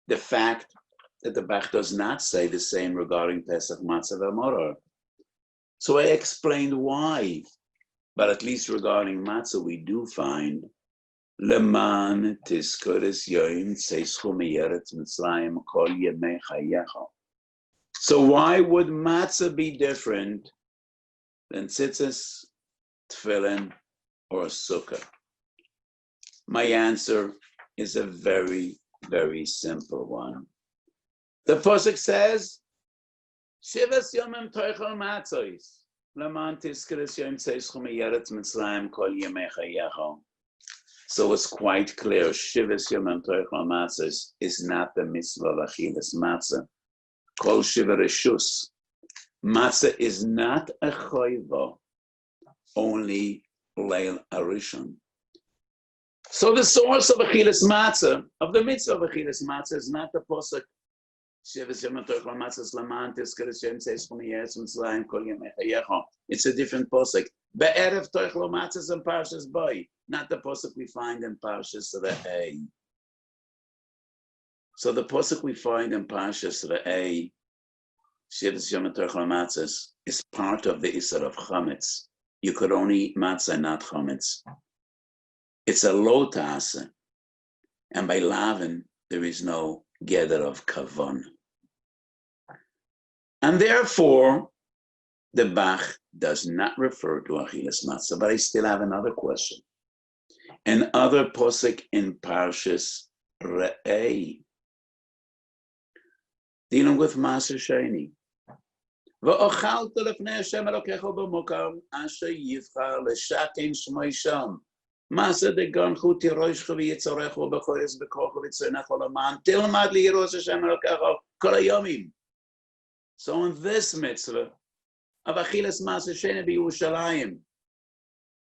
The fact that the Bach does not say the same regarding Pesach, Matzah, and Moror. So I explained why. But at least regarding matzah, we do find Leman tizkores yom tzeischu me'eretz Mitzrayim kol yemei chayecha. So why would matzah be different than tzitzis, tefillin, or sukkah? My answer is a very, very simple one. The pasuk says, Shivas yomim toichel matzos. So it's quite clear, Shivas Yomim Toichel Matzos is not the mitzvah of Achilas Matzah. Kol Shiva Reshus. Matzah is not a choiva, only Leil Arishon. So the source of Achilas Matzah, of the mitzvah of Achilas Matzah, is not the pasuk it's a different posuk. Be'erev toichlo matzahs and Parshas Boi, not the posuk we find in Parshas Re'eh. So the posuk we find in Parshas Re'eh Shivas Yom Tov Matzahs is part of the Isser of Chametz. You could only eat matzah, not chametz. It's a low ta'aseh, and by lavin there is no gather of kavon, and therefore the Bach does not refer to achilas matzah. But I still have another question. Another posik in Parshas Re'ei, dealing with Maser Sheni. ואוכלת לפני השם אלוקיך במקום אשר יבחר לשכן שמו שם. מעשה דגנך תירושך ויצורך ובחורס בכוח ובצונך למען תלמד ליראת השם אלוקיך כל הימים. So in this mitzvah of Achilas Maser Sheni בירושלים,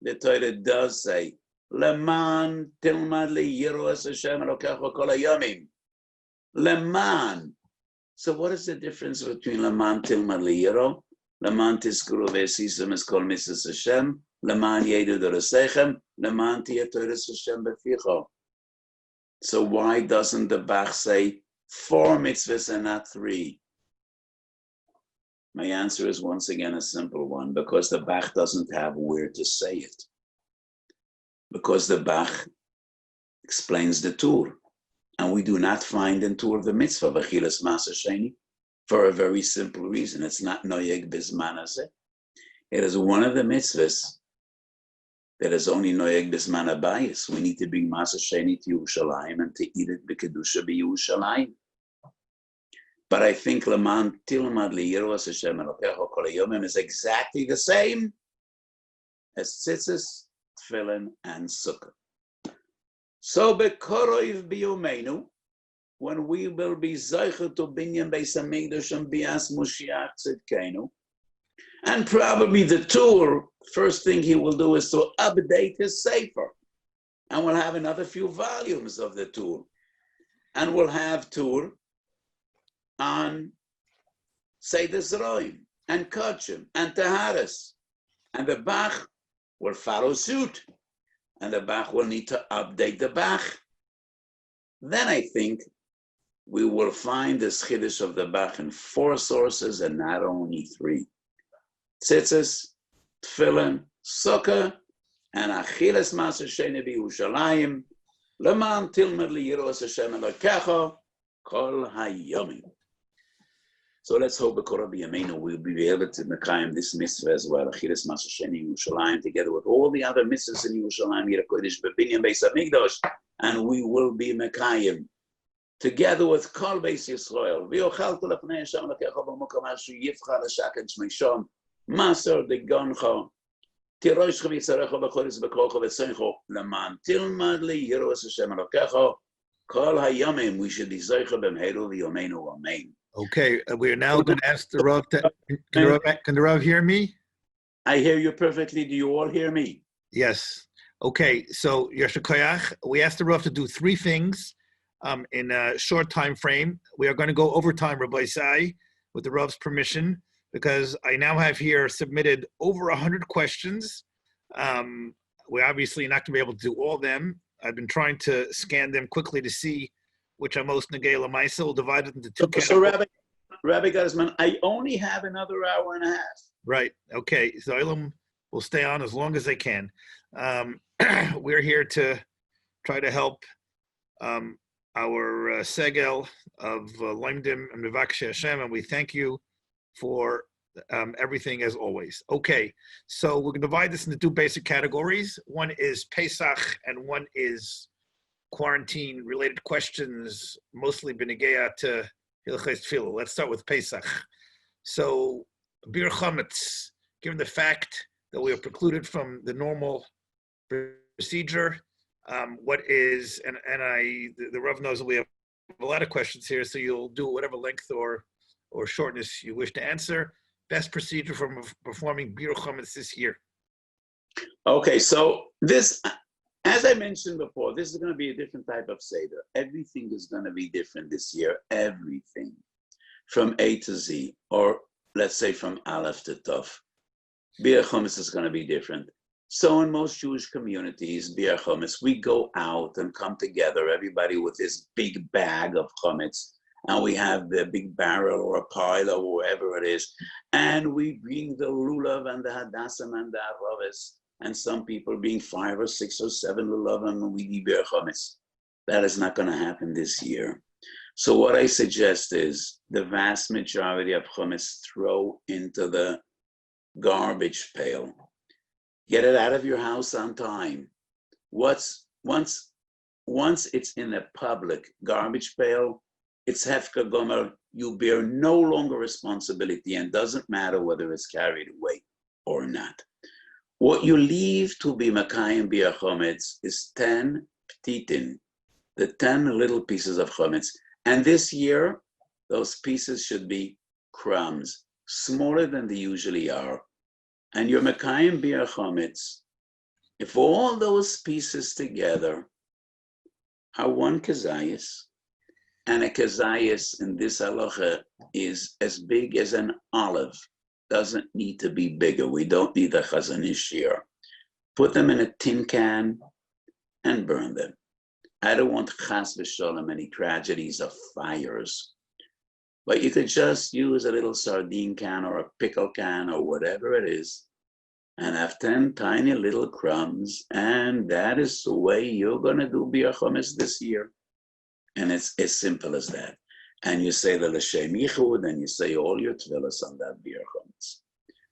the Torah does say, למען תלמד ליראת השם אלוקיך כל הימים. למען. So what is the difference between Laman Tilmad Liyiro, Laman Tiskuru Vesisam is called Mrs. Hashem, Laman Yedu Dorasechem, Laman Tiatoris Hashem Beficho? So why doesn't the Bach say 4 mitzvahs and not 3? My answer is once again a simple one, because the Bach doesn't have where to say it. Because the Bach explains the Tur. And we do not find in Tur the mitzvah of Achilas Maser Sheni for a very simple reason. It's not Noyeg Bizman Hazeh. It is one of the mitzvahs that is only Noyeg Bizman Abayis. We need to bring Maser Sheni to Yerushalayim and to eat it b'kedusha b'Yerushalayim. But I think Laman Tilmad Liyiros Hashem Elokecho Kol Hayomim is exactly the same as Tzitzis, Tefillin, and Sukkah. So Bekoroiv Biyomenu, when we will be Zeicher to Binyan Beis HaMikdash and Bias Moshiach Tzidkenu, and probably the Tur, first thing he will do is to update his Sefer, and we'll have another few volumes of the Tur, and we'll have Tur on Seder Zroim and Kodshim and Taharis, and the Bach will follow suit. And the Bach will need to update the Bach. Then I think we will find the Chiddush of the Bach in 4 sources and not only 3. Tzitzis, Tefillin, Sukkah, and Achilas Maser Sheni b'Yerushalayim, Leman Tilmad Liyiros Hashem Elokecho Kol Hayomim. So let's hope B'Korah B'Yameinu we'll be able to mekayim this mitzvah as well, Achilas Maser Sheni Yerushalayim, together with all the other mitzvahs in Yerushalayim, Yira Kodesh B'Binyan Beis HaMikdash, and we will be mekayim together with Kol Beis Yisrael. V'yochaltu lefnei Hashem Elokecho b'mokom asher yivchar l'shaken shmei sham, Maser degoncho, tiroshcha v'yitzarecho b'chodesh b'kocho v'tzoncho, leman tilmad liyiros Hashem Elokecho Kol Hayomim. We should be zeicher b'mheru v'yomeinu amen. Okay, we are now going to ask the Rav. Can the Rav hear me? I hear you perfectly. Do you all hear me? Yes. Okay, so Yasher Koyach, we asked the Rav to do 3 things in a short time frame. We are going to go overtime, Rabbi Sai, with the Rav's permission, because I now have here submitted over 100 questions. We're obviously not going to be able to do all of them. I've been trying to scan them quickly to see which are most Negei L'Maisa. We'll divide it into 2 categories. So Rabbi Garzman, I only have another hour and a half. Right. Okay. So Elam will stay on as long as they can. We're here to try to help our Segel of Loimdim and Mivakshei Hashem, and we thank you for everything as always. Okay. So we're going to divide this into 2 basic categories. One is Pesach and one is quarantine-related questions, mostly b'negeya to Hilchos Tefillah. Let's start with Pesach. So, Bir Chametz, given the fact that we are precluded from the normal procedure, what is, the Rav knows that we have a lot of questions here, so you'll do whatever length or shortness you wish to answer. Best procedure for performing Bir Chametz this year. Okay, so this, as I mentioned before, this is going to be a different type of Seder. Everything is going to be different this year. Everything. From A to Z, or let's say from Aleph to Tov. Bir Chametz is going to be different. So in most Jewish communities, Bir Chametz, we go out and come together, everybody with this big bag of Chametz, and we have the big barrel or a pile or wherever it is, and we bring the lulav and the hadassah and the aravis, and some people bring 5 or 6 or 7 lulav and we eat beer chametz. That is not going to happen this year. So what I suggest is the vast majority of chametz throw into the garbage pail. Get it out of your house on time. Once it's in a public garbage pail, it's hefka gomer. You bear no longer responsibility, and doesn't matter whether it's carried away or not. What you leave to be makayim bia chametz is 10 ptitin, the 10 little pieces of chametz. And this year, those pieces should be crumbs, smaller than they usually are. And your makayim bia chametz, if all those pieces together are 1 kazayas, and a kazayas in this halacha is as big as an olive, doesn't need to be bigger. We don't need a chazon ish here. Put them in a tin can and burn them. I don't want chas v'sholem any tragedies of fires, but you could just use a little sardine can or a pickle can or whatever it is, and have 10 tiny little crumbs, and that is the way you're going to do bia chametz this year. And it's as simple as that. And you say the l'shem yichud, and you say all your tefillas on that bia chametz.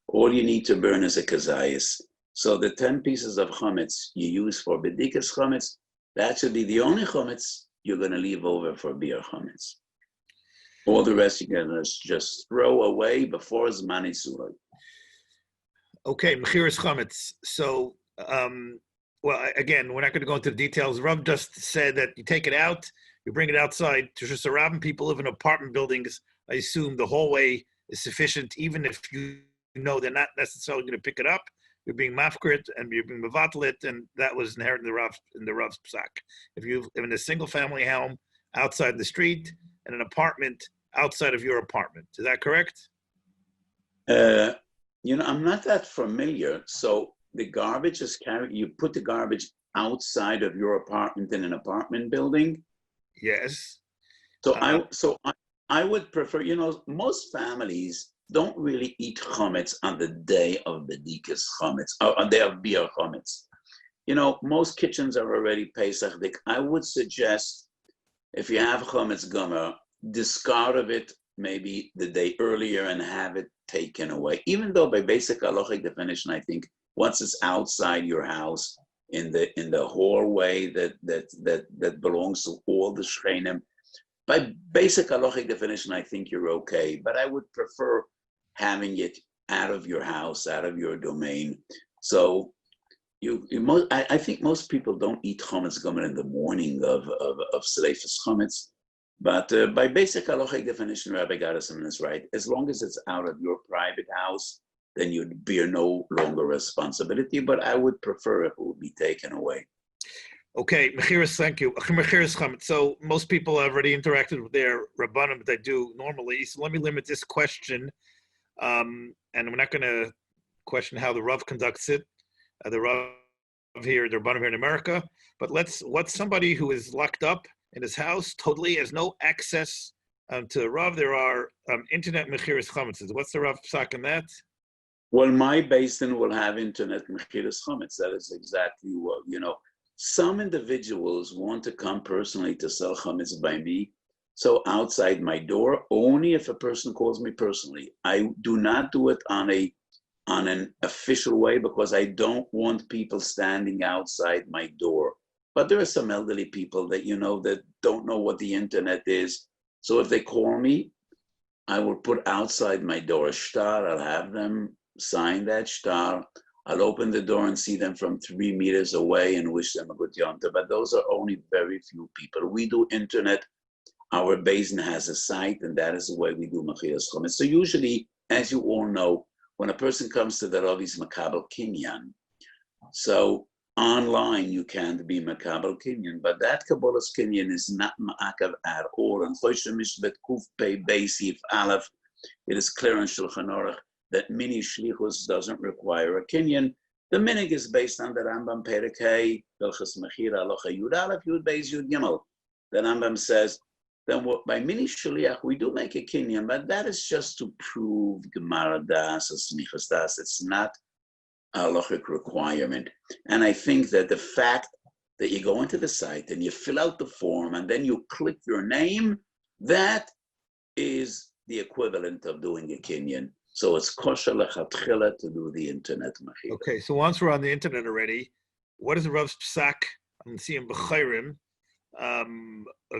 All you need to burn is a kazayas. So the 10 pieces of chametz you use for bedikas chametz, that should be the only chametz you're going to leave over for bia chametz. All the rest you're going to just throw away before zman isurah. Okay, mechiras chametz. So, well, again, we're not going to go into the details. Rav just said that you take it out, you bring it outside. To just around people live in apartment buildings. I assume the hallway is sufficient, even if you know they're not necessarily going to pick it up. You're being mafkrit and you're being mevatlet, and that was inherent in the Rav's psak. If you live in a single family home outside the street and an apartment outside of your apartment, is that correct? I'm not that familiar. So the garbage is carried. You put the garbage outside of your apartment in an apartment building. Yes. So I would prefer. Most families don't really eat chametz on the day of bedikas chametz, or on the day of bia chametz. Most kitchens are already pesachdik. I would suggest, if you have chametz gomer, discard of it maybe the day earlier and have it taken away. Even though by basic halachic definition, I think once it's outside your house in the hallway that belongs to all the shchenim, by basic halachic definition, I think you're okay. But I would prefer having it out of your house, out of your domain. So I think most people don't eat chametz gomer in the morning of Sleifus chametz. But by basic halachic definition, Rabbi Gottesman is right. As long as it's out of your private house, then you'd bear no longer responsibility. But I would prefer if it would be taken away. Okay, mechiras, thank you. Mechiras chametz. So most people have already interacted with their rabbanim, but they do normally. So let me limit this question, and we're not going to question how the Rav conducts it. The Rav here, the rabbanim here in America. But what's somebody who is locked up in his house, totally has no access to Rav. There are internet mechiras chametz. What's the Rav psak in that? Well, my basin will have internet mechiras chametz. That is exactly what, some individuals want to come personally to sell chametz by me. So outside my door, only if a person calls me personally. I do not do it on an official way because I don't want people standing outside my door. But there are some elderly people that that don't know what the internet is. So if they call me, I will put outside my door a shtar. I'll have them sign that shtar. I'll open the door and see them from 3 meters away and wish them a good Yom Tov. But those are only very few people. We do internet. Our basin has a site, and that is the way we do mechiras chametz. So usually, as you all know, when a person comes to the Rav, he's makabel kinyan. So online, you can't be makabel kinyan, but that kabbalas kinyan is not ma'akav at all. And Choshen Mishbet Kuf Pei Beisif Aleph, it is clear in Shulchan Aruch that mini shlichus doesn't require a kinyan. The minig is based on the Rambam Perek Hey, Hilchos Mechira Halacha Yud Aleph Yud Beis Yud Gimel. The Rambam says then by mini shaliach we do make a kinyan, but that is just to prove gemara das or smichas das. It's not a halachic requirement. And I think that the fact that you go into the site and you fill out the form and then you click your name, that is the equivalent of doing a kinyan. So it's kosher lechatchila to do the internet machila. Okay, so once we're on the internet already, what is the Rav's psak on Siyam B'chayrim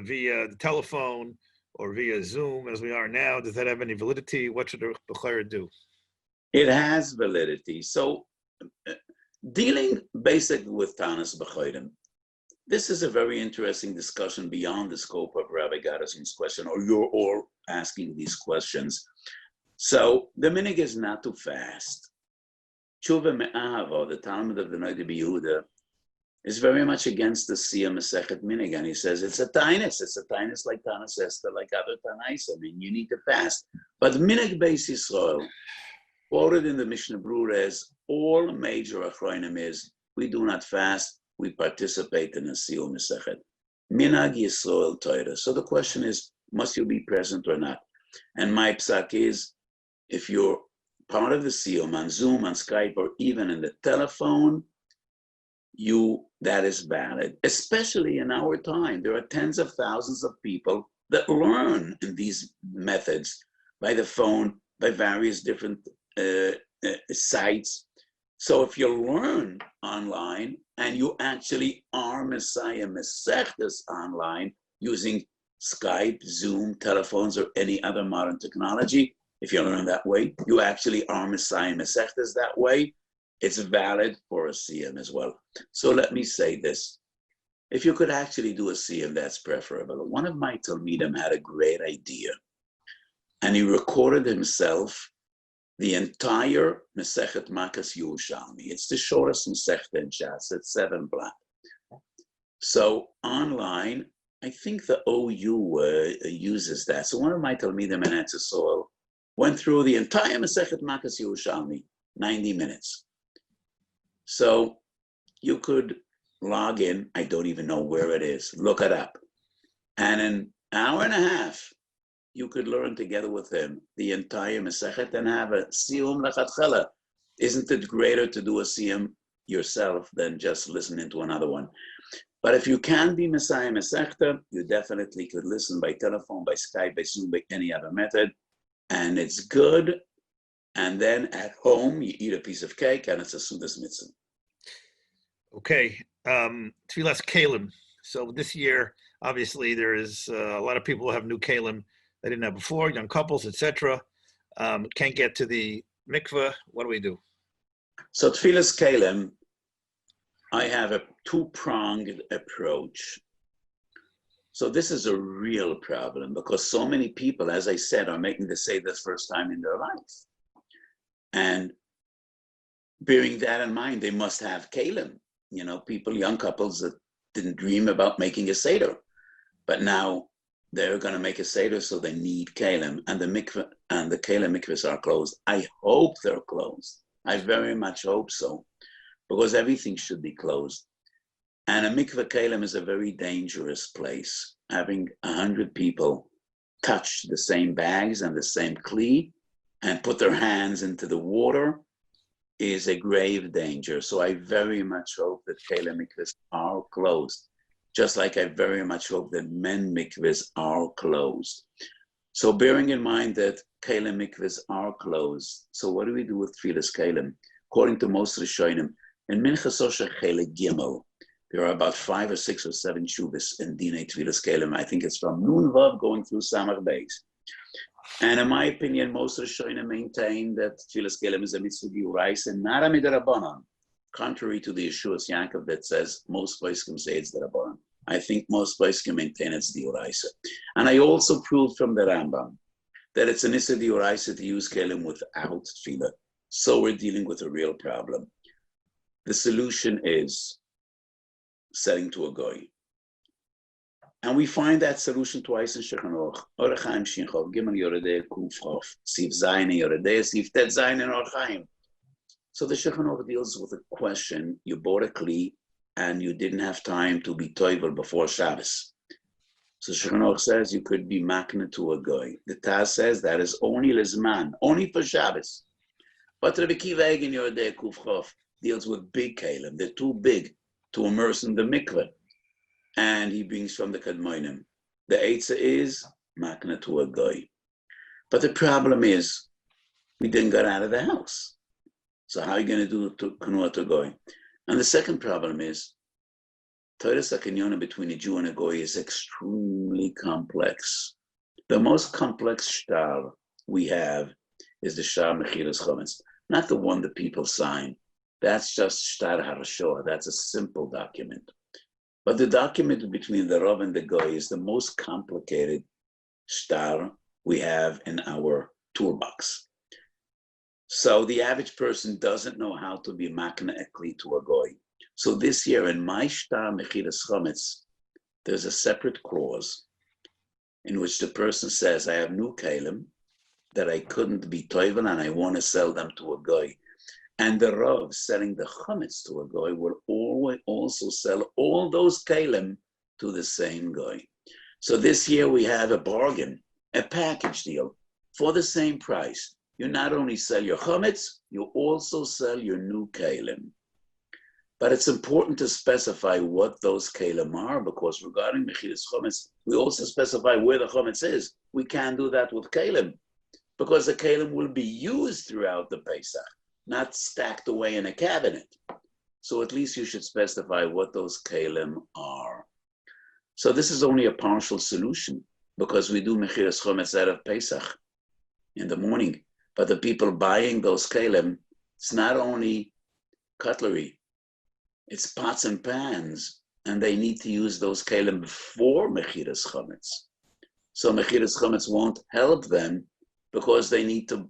via the telephone or via Zoom as we are now? Does that have any validity? What should the B'chayr do? It has validity. So dealing basically with Tanas B'chayrim, this is a very interesting discussion beyond the scope of Rabbi Gaddison's question, or you're all asking these questions. So the minig is not to fast. Tshuva Me'ahava, the Talmud of the Noda B'Yehuda, is very much against the Siyam Masechet minig, and he says it's a tainus. It's a tainus like Tanas Esther, like other Tanais. I mean, you need to fast. But minig Beis Yisrael, quoted in the Mishnah Brura as all major achronim is, we do not fast, we participate in a Siyum Masechet. Minag Yisrael Torah. So the question is, must you be present or not? And my psak is, if you're part of the Siyum on Zoom, on Skype, or even in the telephone, that is valid. Especially in our time, there are tens of thousands of people that learn in these methods by the phone, by various different sites. So if you learn online and you actually are Messiah Masechtas online using Skype, Zoom, telephones, or any other modern technology, if you learn that way, you actually are Messiah Masechtas that way. It's valid for a Siyam as well. So let me say this. If you could actually do a Siyam, that's preferable. One of my Talmidim had a great idea, and he recorded himself the entire Masechet Makas Yerushalmi. It's the shortest Masechet in Shas. It's 7 blot. So online, I think the OU uses that. So one of my Talmidim in Etzisol went through the entire Masechet Makas Yerushalmi, 90 minutes. So you could log in, I don't even know where it is, look it up. And in an hour and a half, you could learn together with him the entire Masechet and have a Siyum Lechatchila. Isn't it greater to do a Siyum yourself than just listening to another one? But if you can be Messiah Masechta, you definitely could listen by telephone, by Skype, by Zoom, by any other method. And it's good. And then at home, you eat a piece of cake and it's a Sudas Mitzvah. Okay, Tfilas Kalim. So this year, obviously, there is a lot of people who have new Kalim they didn't have before, young couples, etc. Can't get to the mikveh. What do we do? So Tfilas Kalim, I have a two-pronged approach. So this is a real problem because so many people, as I said, are making the Seder first time in their life. And bearing that in mind, they must have kalim. You know, people, young couples that didn't dream about making a Seder. But now they're going to make a Seder, so they need kalim. And the mikveh and the kalim mikvahs are closed. I hope they're closed. I very much hope so. Because everything should be closed. And a mikveh kalim is a very dangerous place. Having 100 people touch the same bags and the same kli and put their hands into the water is a grave danger. So I very much hope that kalim mikvahs are closed. Just like I very much hope that men mikvahs are closed. So bearing in mind that kalim mikvahs are closed, so what do we do with tfilas kalim? According to most Rishonim, in Minchas Osher Chelik Gimel, there are about 5 or 6 or 7 shuvas in Dinei Tfilas Kalim. I think it's from Nun Vav going through Samach Beis. And in my opinion, most Rishonim maintain that Tfilas Kalim is a mitzvah d'oraisa and not a midrabanan, contrary to the Yeshuas Yaakov that says most poskim say it's d'rabanan. I think most poskim maintain it's d'oraisa. And I also proved from the Rambam that it's a mitzvah d'oraisa to use Kalim without tefillah. So we're dealing with a real problem. The solution is setting to a goy. And we find that solution twice in Shulchan Aruch. Orach Chaim Shin Chov, Gimel Yoredei Kuf Chov, Siv Zayin Yoredei, Siv Tet Zayin in Orach Chaim. So the Shulchan Aruch deals with a question. You bought a kli and you didn't have time to be toivel before Shabbos. So Shulchan says you could be makna to a guy. The Taz says that is only lizman, only for Shabbos. But Rabbi Kiva Eigen Yordei Kufchof deals with big kalim. They're too big to immerse in the mikveh. And he brings from the Kadmonim. The Eitzah is makna to a guy. But the problem is, we didn't get out of the house. So how are you going to do to Kanua to Goy? And the second problem is, Toras HaKinyonim between a Jew and a Goy is extremely complex. The most complex shtar we have is the shtar Mechiras Chometz, not the one that people sign. That's just shtar harashoah. That's a simple document. But the document between the Rav and the Goy is the most complicated shtar we have in our toolbox. So the average person doesn't know how to be makna ekli to a goy. So this year in my shtar mechiras chometz, there's a separate clause in which the person says, I have new kalim that I couldn't be toivel and I want to sell them to a goy. And the Rav selling the chometz to a goy will always also sell all those kalim to the same goy. So this year we have a bargain, a package deal for the same price. You not only sell your chometz, you also sell your new kalim. But it's important to specify what those kalim are, because regarding mechiras chometz, we also specify where the chometz is. We can't do that with kalim, because the kalim will be used throughout the Pesach, not stacked away in a cabinet. So at least you should specify what those kalim are. So this is only a partial solution, because we do mechiras chometz out of Pesach in the morning. But the people buying those kalim, it's not only cutlery, it's pots and pans, and they need to use those kalim before mechiras chometz. So mechiras chometz won't help them because they need to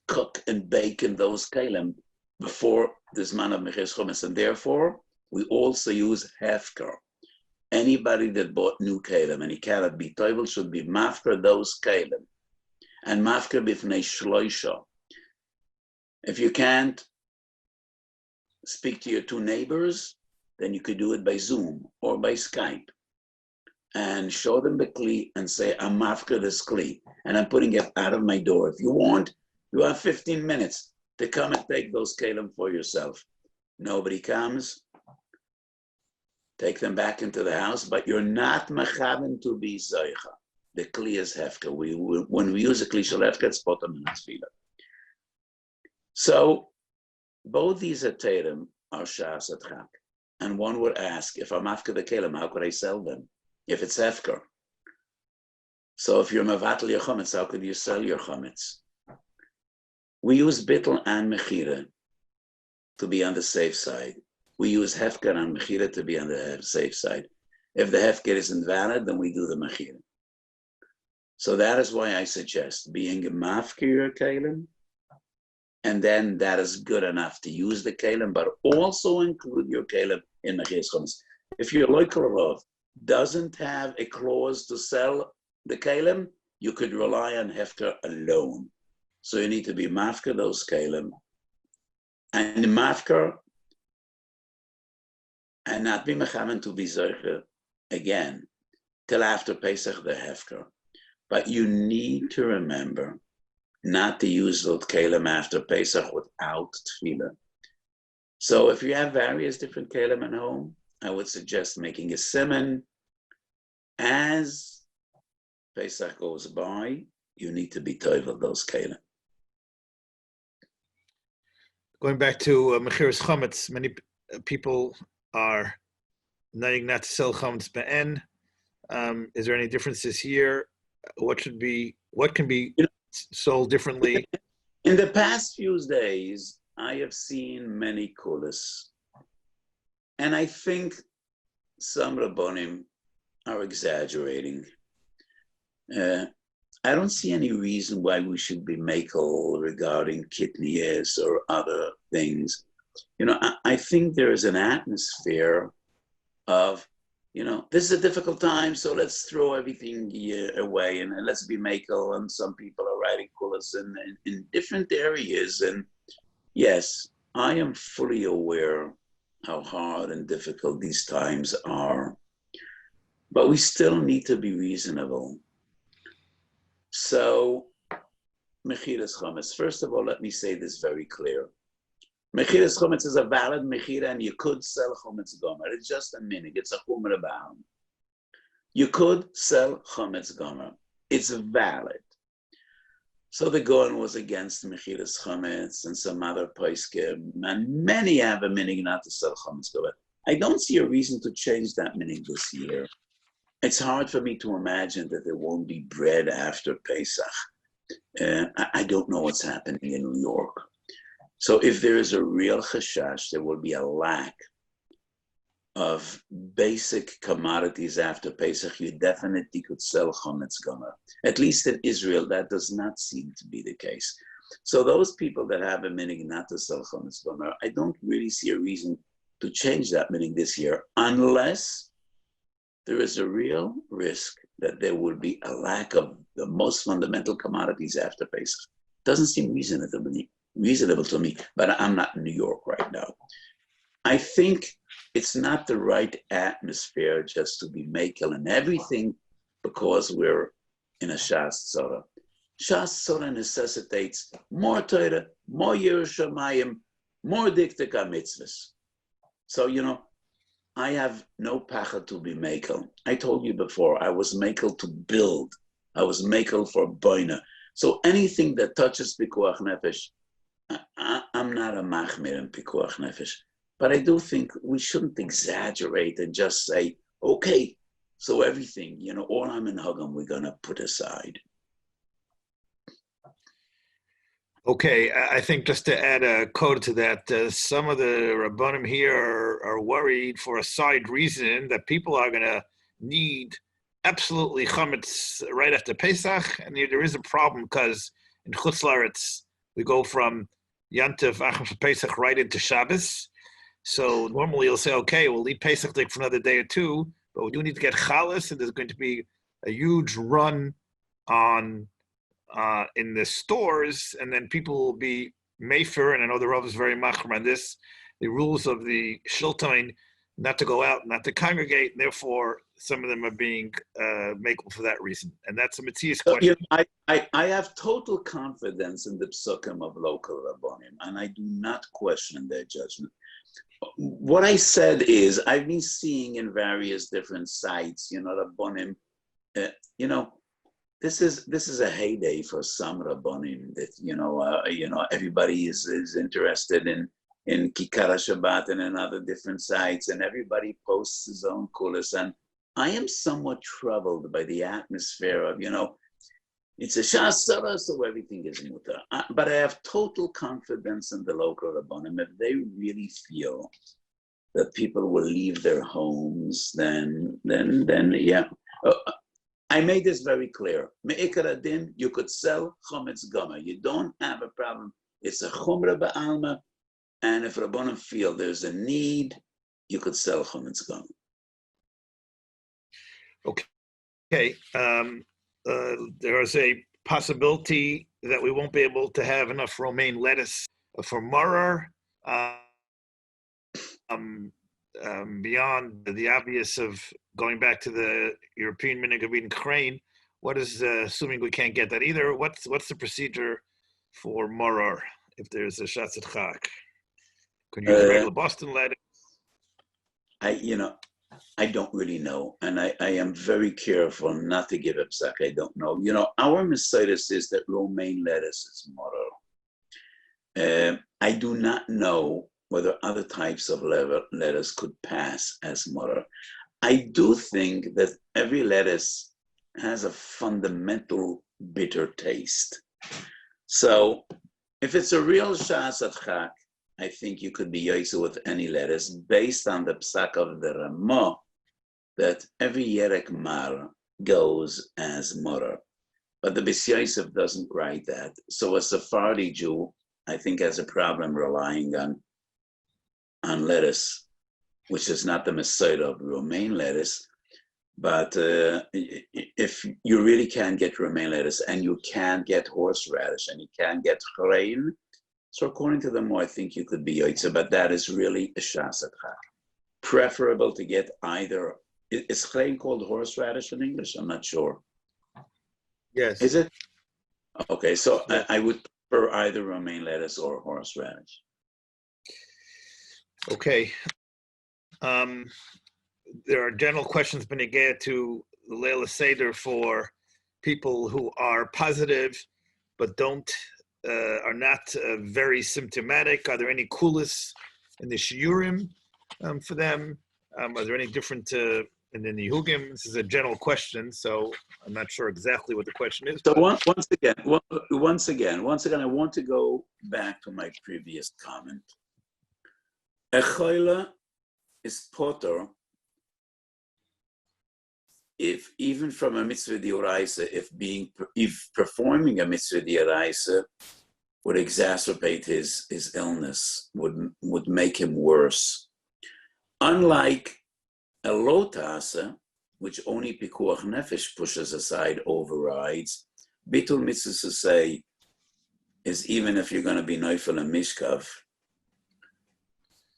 cook and bake in those kalim before the zman of mechiras chometz, and therefore we also use hefker. Anybody that bought new kalim and he cannot be toivel should be mafker those kalim. And mafker bifnei shloisha. If you can't speak to your two neighbors, then you could do it by Zoom or by Skype and show them the kli and say, I'm mafker this kli and I'm putting it out of my door. If you want, you have 15 minutes to come and take those kalim for yourself. Nobody comes, take them back into the house, but you're not mechaven to be zoicha. The kli is hefker. When we use a kli shel hefker, it's bottom and tefillah. So both these aterim are shas atchak. And one would ask, if I'm after the kelim, how could I sell them? If it's hefker. So if you're mevatel your chometz, how could you sell your chometz? We use bittel and mechira to be on the safe side. We use hefker and mechira to be on the safe side. If the hefker isn't valid, then we do the mechira. So that is why I suggest being a mafkir your kalim, and then that is good enough to use the kalim, but also include your kalim in mechiras chometz. If your local rav doesn't have a clause to sell the kalim, you could rely on hefker alone. So you need to be mafkir those kalim, and mafkir, and not be mechaven to be zoicher again till after Pesach the hefker. But you need to remember not to use those kalim after Pesach without tefillah. So if you have various different kalim at home, I would suggest making a siman. As Pesach goes by, you need to be toivel those kalim. Going back to mechiras chometz, many people are not to sell chometz be'en. Is there any difference this year? What can be sold differently? In the past few days, I have seen many kulas, and I think some rabbonim are exaggerating. I don't see any reason why we should be makel regarding kidneys or other things. I think there is an atmosphere of, this is a difficult time, so let's throw everything away and let's be makel. And some people are writing kulas in different areas. And yes, I am fully aware how hard and difficult these times are. but we still need to be reasonable. So, Mechiras Chometz. First of all, let me say this very clear. Mechiras Chometz is a valid mechira, and you could sell Chometz Gomer. It's just a minig. It's a chumra ba'al. You could sell Chometz Gomer. It's valid. So the Gaon was against Mechiras Chometz and some other poskim, and many have a minig not to sell Chometz Gomer. I don't see a reason to change that minig this year. It's hard for me to imagine that there won't be bread after Pesach. I don't know what's happening in New York. So if there is a real chashash, there will be a lack of basic commodities after Pesach. You definitely could sell Chometz Gomer. At least in Israel, that does not seem to be the case. So those people that have a minig not to sell Chometz Gomer, I don't really see a reason to change that minig this year, unless there is a real risk that there will be a lack of the most fundamental commodities after Pesach. Doesn't seem reasonable to me, but I'm not in New York right now. I think it's not the right atmosphere just to be makel and everything because we're in a Shas Tzora. Shas Tzora necessitates more Torah, more Yerushalayim, more Diktik HaMitzvahs. So, I have no pacha to be makel. I told you before, I was makel to build. I was makel for boina. So anything that touches pikuach nefesh, I'm not a machmir in pikuach nefesh. But I do think we shouldn't exaggerate and just say, okay, so everything, all I'm in Hagam, we're going to put aside. Okay, I think just to add a code to that, some of the Rabbanim here are worried for a side reason that people are going to need absolutely chametz right after Pesach, and there is a problem because in Chutz La'aretz we go from Yantiv Achim Pesach right into Shabbos. So normally you'll say, okay, we'll leave Pesach like for another day or two, but we do need to get Chalas, and there's going to be a huge run on in the stores, and then people will be Mayfair, and I know the Rav is very machmer on this, the rules of the Shilton not to go out, not to congregate, and therefore some of them are being makel for that reason. And that's a Matthias question. I have total confidence in the psukim of local Rabbonim, and I do not question their judgment. What I said is, I've been seeing in various different sites, Rabbonim, this is a heyday for some Rabbonim that, everybody is interested in Kikar Shabbat and in other different sites, and everybody posts his own kulas. And I am somewhat troubled by the atmosphere of, it's a Shas Tzara, so everything is mutar. But I have total confidence in the local Rabbonim. If they really feel that people will leave their homes, then yeah. I made this very clear. Me'ikar adin, you could sell Chometz Gomer. You don't have a problem. It's a chumra ba'alma, and if Rabbonim feel there's a need, you could sell Chometz Gomer. Okay. There is a possibility that we won't be able to have enough romaine lettuce for Morer. Beyond the obvious of going back to the European minhag of eating crane, what is assuming we can't get that either? What's the procedure for Morer if there's a Shatzat Chak? Could you use regular Boston lettuce? I don't really know, and I am very careful not to give up psak. I don't know. Our Messias is that romaine lettuce is Morer. I do not know whether other types of lettuce could pass as Morer. I do think that every lettuce has a fundamental bitter taste. So if it's a real Shasat Chak, I think you could be yoyse with any lettuce based on the psak of the Ramah that every Yerek Mar goes as Morer. But the Bis Yosef doesn't write that. So a Sephardi Jew, I think, has a problem relying on lettuce, which is not the Messiah of romaine lettuce. But if you really can get romaine lettuce and you can get horseradish and you can get chrein, so according to the more, I think you could be yoytze, but that is really a Shasat Chak. Preferable to get either Is chrein called horseradish in English? I'm not sure. Yes. Is it? Okay, so Yes. I would prefer either romaine lettuce or horseradish. Okay. There are general questions beneged to the Leila Seder for people who are positive but are not very symptomatic. Are there any kulas in the shiurim for them? Are there any different in the nihugim? This is a general question, so I'm not sure exactly what the question is. So once again, I want to go back to my previous comment. Echoila is potter if even from a mitzvah d'oraisa, if performing a mitzvah d'oraisa would exacerbate his illness, would make him worse. Unlike a lotasa, which only pikuach nefesh pushes aside, overrides, bitul mitzvah to say is even if you're going to be neufel and mishkav,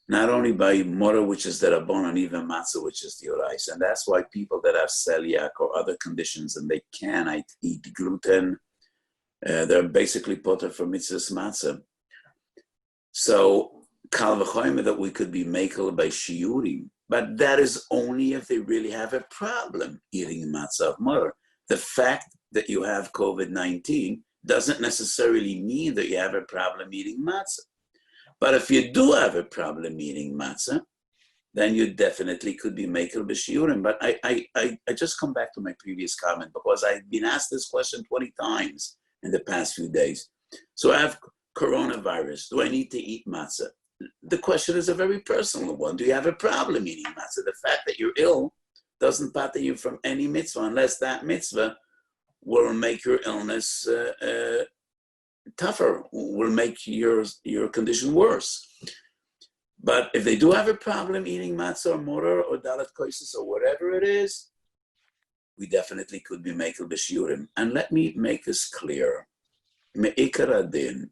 not only by mora, which is the rabban, and even matzah, which is the orais. And that's why people that have celiac or other conditions and they cannot eat gluten, they're basically potter for mitzvahs matzah. So kal v'chomer that we could be makel by shiurim, but that is only if they really have a problem eating matzah of mora. The fact that you have COVID-19 doesn't necessarily mean that you have a problem eating matzah. But if you do have a problem eating matzah, then you definitely could be makel b'shiurim. But I just come back to my previous comment because I've been asked this question 20 times in the past few days. So I have coronavirus. Do I need to eat matzah? The question is a very personal one. Do you have a problem eating matzah? The fact that you're ill doesn't bother you from any mitzvah unless that mitzvah will make your illness tougher, will make your condition worse. But if they do have a problem eating matzah or motor or dalat koisis or whatever it is, we definitely could be makel b'shiurim. And let me make this clear. Me'ikar adin,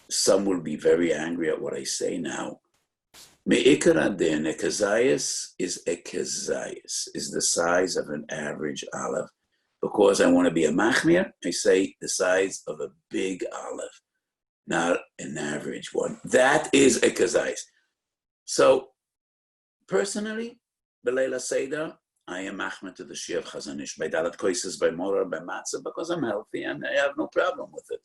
some will be very angry at what I say now. Me'ikar adin, a kazayas is the size of an average olive. Because I want to be a machmir, I say the size of a big olive, not an average one. That is a kazayis. So, personally, B'leila Seder, I am machmir to the Shia of Chazanish, by dalat koises, by morar, by matzah, because I'm healthy and I have no problem with it.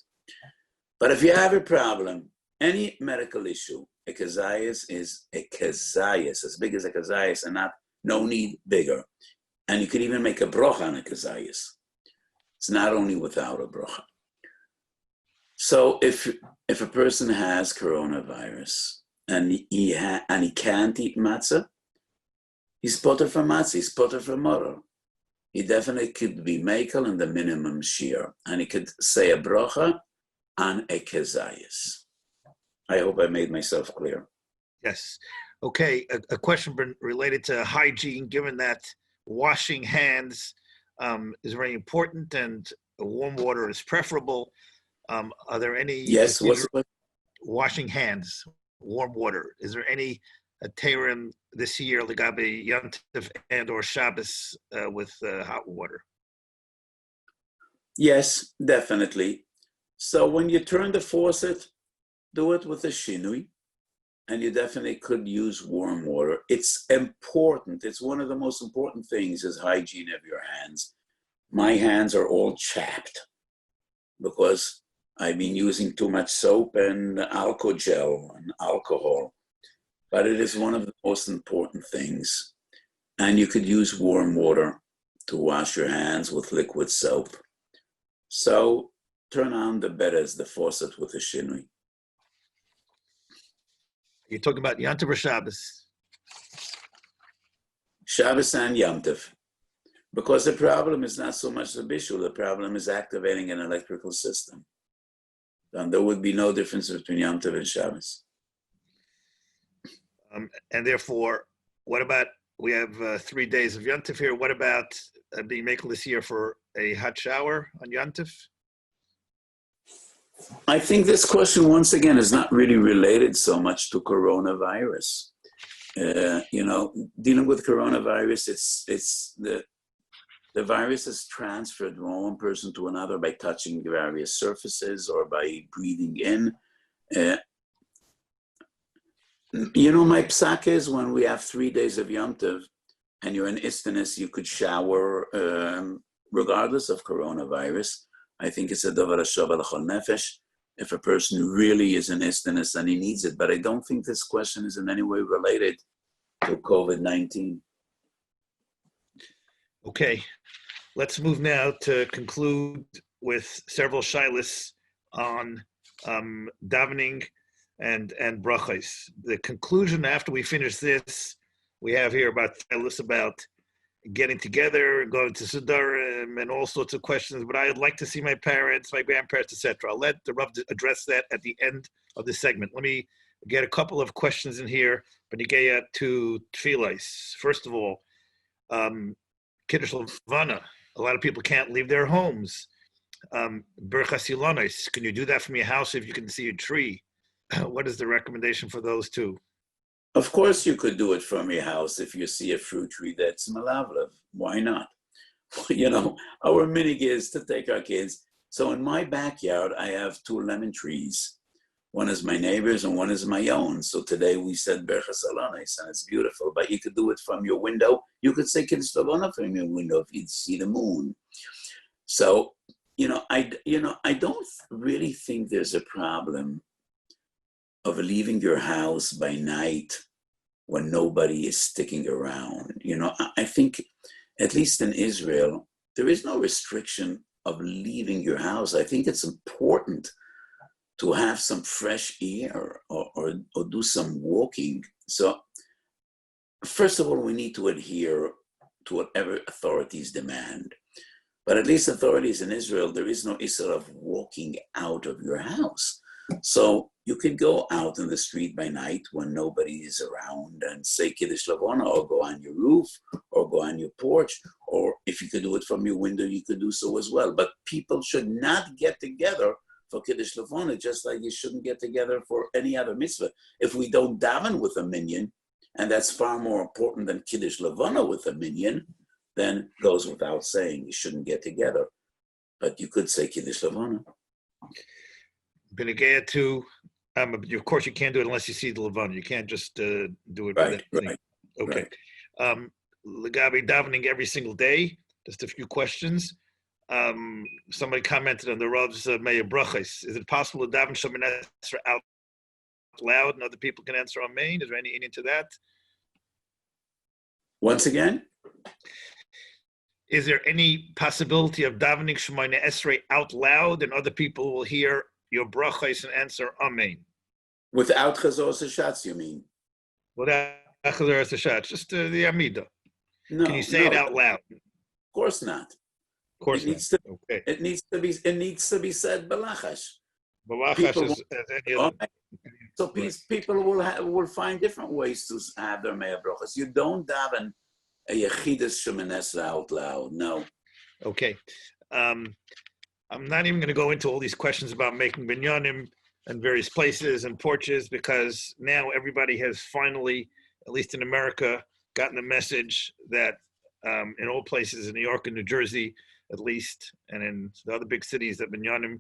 But if you have a problem, any medical issue, a kazayis is a kazayis, as big as a kazayis, and no need bigger. And you could even make a brocha on a kazayis. It's not only without a brocha. So if a person has coronavirus and he can't eat matzah, he's potter for matzah, he's potter for motor. He definitely could be makel in the minimum shear, and he could say a brocha on a kazayis. I hope I made myself clear. Yes. Okay, a question related to hygiene, given that washing hands is very important and warm water is preferable. Are there any washing hands, warm water? Is there any terim this year, legabe Yantif and or Shabbos with hot water? Yes, definitely. So when you turn the faucet, do it with a shinui. And you definitely could use warm water. It's important. It's one of the most important things is hygiene of your hands. My hands are all chapped because I've been using too much soap and alcohol gel and alcohol. But it is one of the most important things. And you could use warm water to wash your hands with liquid soap. So turn on the beres, the faucet with a shinui. You're talking about Yom Tov or Shabbos? Shabbos and Yom Tov. Because the problem is not so much the bishul, the problem is activating an electrical system. And there would be no difference between Yom Tov and Shabbos. And therefore, what about, we have 3 days of Yom Tov here, what about being makel this year for a hot shower on Yom Tov? I think this question, once again, is not really related so much to coronavirus. Dealing with coronavirus, it's the virus is transferred from one person to another by touching various surfaces or by breathing in. My psak is when we have 3 days of Yom Tov and you're in Istinus, you could shower regardless of coronavirus. I think it's a davar hashava l'chol nefesh if a person really is in Istinus and he needs it. But I don't think this question is in any way related to COVID-19. Okay, let's move now to conclude with several shilas on davening and brachos. The conclusion after we finish this, we have here about getting together, going to Sudarim, and all sorts of questions. But I'd like to see my parents, my grandparents, etc. I'll let the Rav address that at the end of the segment. Let me get a couple of questions in here. Benigeya to Tfilos. First of all, Kiddush Levana. A lot of people can't leave their homes. Berchas Ilonos. Can you do that from your house if you can see a tree? What is the recommendation for those two? Of course you could do it from your house if you see a fruit tree that's malavlev. Why not? Our minig is to take our kids. So in my backyard, I have 2 lemon trees. One is my neighbor's and one is my own. So today we said Berchas Alonis, and it's beautiful. But you could do it from your window. You could say Kiddush Levana from your window if you'd see the moon. So, I don't really think there's a problem of leaving your house by night when nobody is sticking around. I think, at least in Israel, there is no restriction of leaving your house. I think it's important to have some fresh air or do some walking. So first of all, we need to adhere to whatever authorities demand. But at least authorities in Israel, there is no issue of walking out of your house. So you could go out in the street by night when nobody is around and say Kiddush Levana, or go on your roof, or go on your porch, or if you could do it from your window, you could do so as well. But people should not get together for Kiddush Levana, just like you shouldn't get together for any other mitzvah. If we don't daven with a minyan, and that's far more important than Kiddush Levana with a minyan, then goes without saying, you shouldn't get together. But you could say Kiddush Levana. Benegea too. Of course, you can't do it unless you see the Levana. You can't just do it. Right. Okay. Legabi davening every single day. Just a few questions. Somebody commented on the Rav's Meir Brachos. Is it possible to daven Shemoneh Esrei out loud and other people can answer Amen? Is there any into that? Once again? Is there any possibility of davening Shemoneh Esrei out loud and other people will hear your brachos and answer Amen? Without Chazor Sashatz, you mean? Without Chazor Sashatz, just the Amida. No. Can you say it out loud? Of course not. Of course not. Okay. It needs to be said balachash. So people will find different ways to have their Meir Brachos. You don't daven a Yechidus Shemoneh Esrei out loud. No. Okay. I'm not even going to go into all these questions about making binyanim and various places and porches, because now everybody has finally, at least in America, gotten the message that in all places in New York and New Jersey, at least, and in the other big cities, that binyanim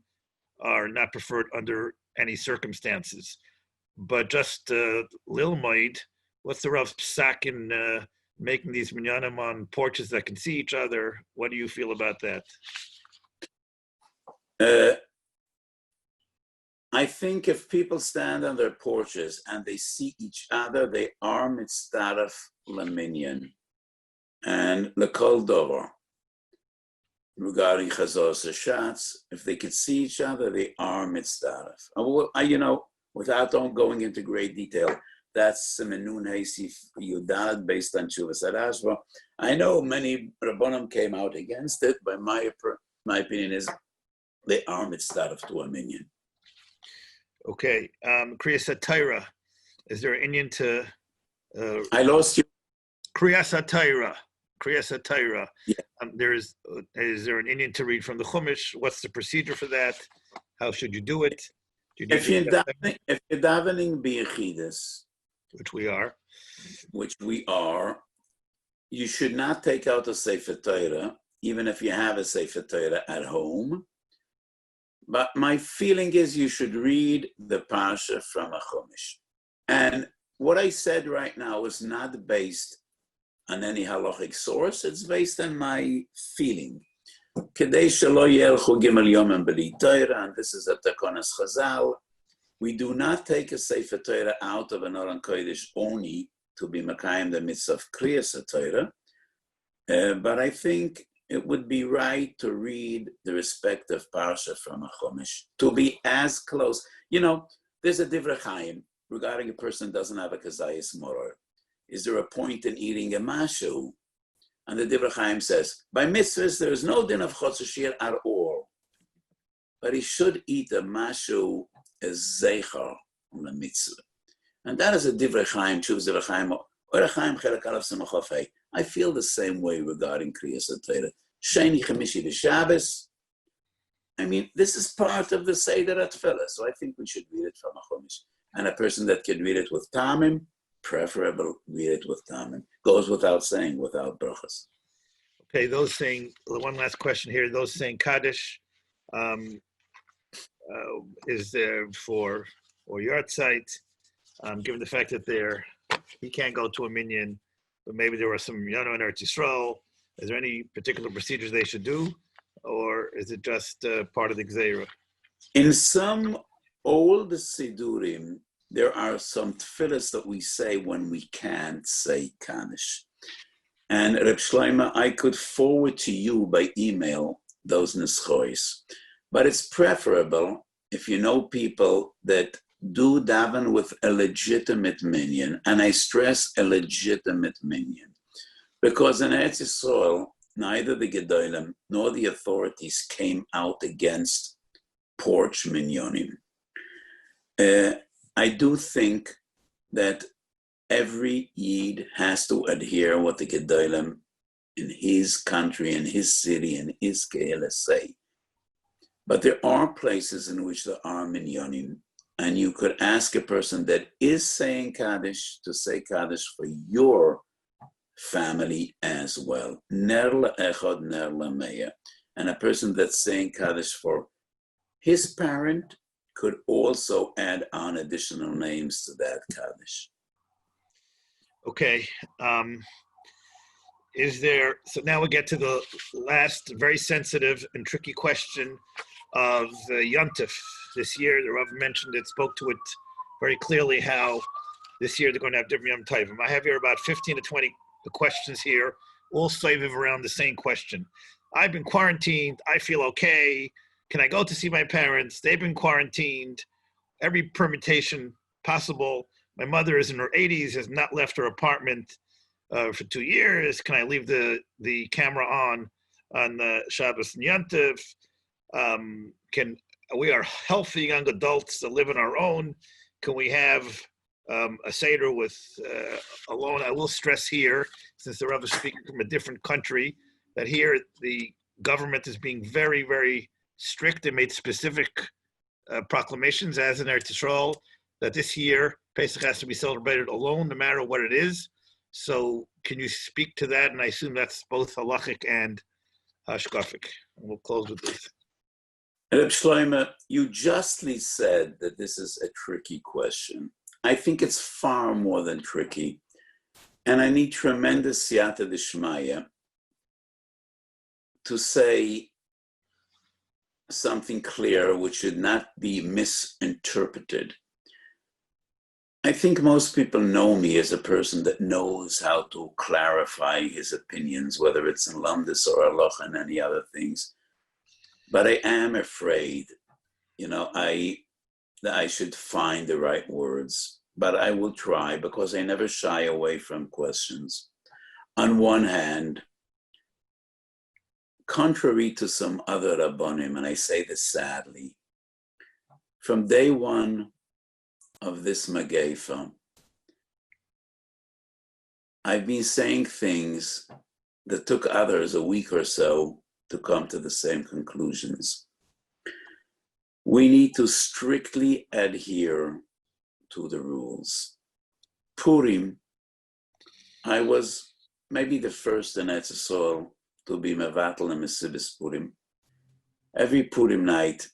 are not preferred under any circumstances. But just Lil Maid, what's the Rav's psak in making these binyanim on porches that can see each other? What do you feel about that? I think if people stand on their porches and they see each other, they are mitzdaref leminyan and lekol dover. Regarding Chazor Sashatz, if they could see each other, they are mitzdaref. Without going into great detail, that's Simenun Heisif Yudad based on Shuvas Arashva. I know many Rabbanim came out against it, but my opinion is they are mitzdaref to a minyan. Okay, Kriyas HaTorah. Is there an Inyan to? I lost you. Kriyas HaTorah. Kriyas HaTorah. Yeah. Is there an Inyan to read from the Chumash? What's the procedure for that? How should you do it? If you're davening b'yechidus, which we are, which we are, you should not take out a Sefer Torah, even if you have a Sefer Torah at home. But my feeling is you should read the Parsha from a Chumash. And what I said right now is not based on any halachic source. It's based on my feeling. Kedei shelo yelchu gimel yomim b'li Torah, and this is a Takonas Chazal. We do not take a Sefer Torah out of an Aron Kodesh only to be Makayim the mitzvah of Kriyas Torah, but I think it would be right to read the respective Parsha from a Chumash, to be as close. You know, there's a Divrei Chaim regarding a person who doesn't have a Kazayas Moror. Is there a point in eating a mashu? And the Divrei Chaim says, by mitzvahs, there is no din of chotzashir at all. But he should eat a mashu as zeichar on a mitzvah. And that is a Divrei Chaim, Chuvas Divrei Chaim, or a Chaim Chelek Aleph Simcha Fei. I feel the same way regarding Kriyas Torah. Sheni Chamishi B'Shabbos. I mean, this is part of the Seder Atfilah, so I think we should read it from a Chumash. And a person that can read it with Tamim, preferable read it with Tamim. Goes without saying, without brachas. Okay, those saying, one last question here. Those saying Kaddish is there for or Yartzeit, given the fact that he can't go to a minyan, but maybe there were some Yano in Eretz Yisrael. Is there any particular procedures they should do, or is it just part of the Gzeira? In some old Sidurim, there are some tefillahs that we say when we can't say Kaddish. And Reb Shlomo, I could forward to you by email those neschois. But it's preferable if you know people that do daven with a legitimate minyan, and I stress a legitimate minyan, because in Eretz Yisrael, neither the Gedolim nor the authorities came out against porch minyanim. I do think that every Yid has to adhere what the Gedolim in his country, in his city, in his Kehillah say. But there are places in which there are minyanim, and you could ask a person that is saying Kaddish to say Kaddish for your family as well. Ner le'echad, ner le'meya. And a person that's saying Kaddish for his parent could also add on additional names to that Kaddish. Okay. So now we get to the last very sensitive and tricky question of Yom Tov. This year, the Rav mentioned it, spoke to it very clearly how this year they're going to have different Yom Tovim. I have here about 15 to 20 questions here, all save around the same question. I've been quarantined. I feel okay. Can I go to see my parents? They've been quarantined. Every permutation possible. My mother is in her 80s, has not left her apartment for 2 years. Can I leave the camera on Shabbos and Yom Tov? We are healthy young adults that live on our own. Can we have a Seder with alone? I will stress here, since the Rav is speaking from a different country, that here the government is being very, very strict and made specific proclamations, as in Eretz Yisrael, that this year Pesach has to be celebrated alone, no matter what it is. So can you speak to that? And I assume that's both halachic and hashkafic. And we'll close with this. Reb Shlomo, you justly said that this is a tricky question. I think it's far more than tricky. And I need tremendous siyata d'shmaya to say something clear which should not be misinterpreted. I think most people know me as a person that knows how to clarify his opinions, whether it's in Lamdus or Halacha and any other things. But I am afraid, that I should find the right words. But I will try, because I never shy away from questions. On one hand, contrary to some other Rabbonim, and I say this sadly, from day one of this Magefa, I've been saying things that took others a week or so to come to the same conclusions. We need to strictly adhere to the rules. Purim I was maybe the first in Eretz Yisrael to be mevatel and Mesidus Purim. Every Purim night,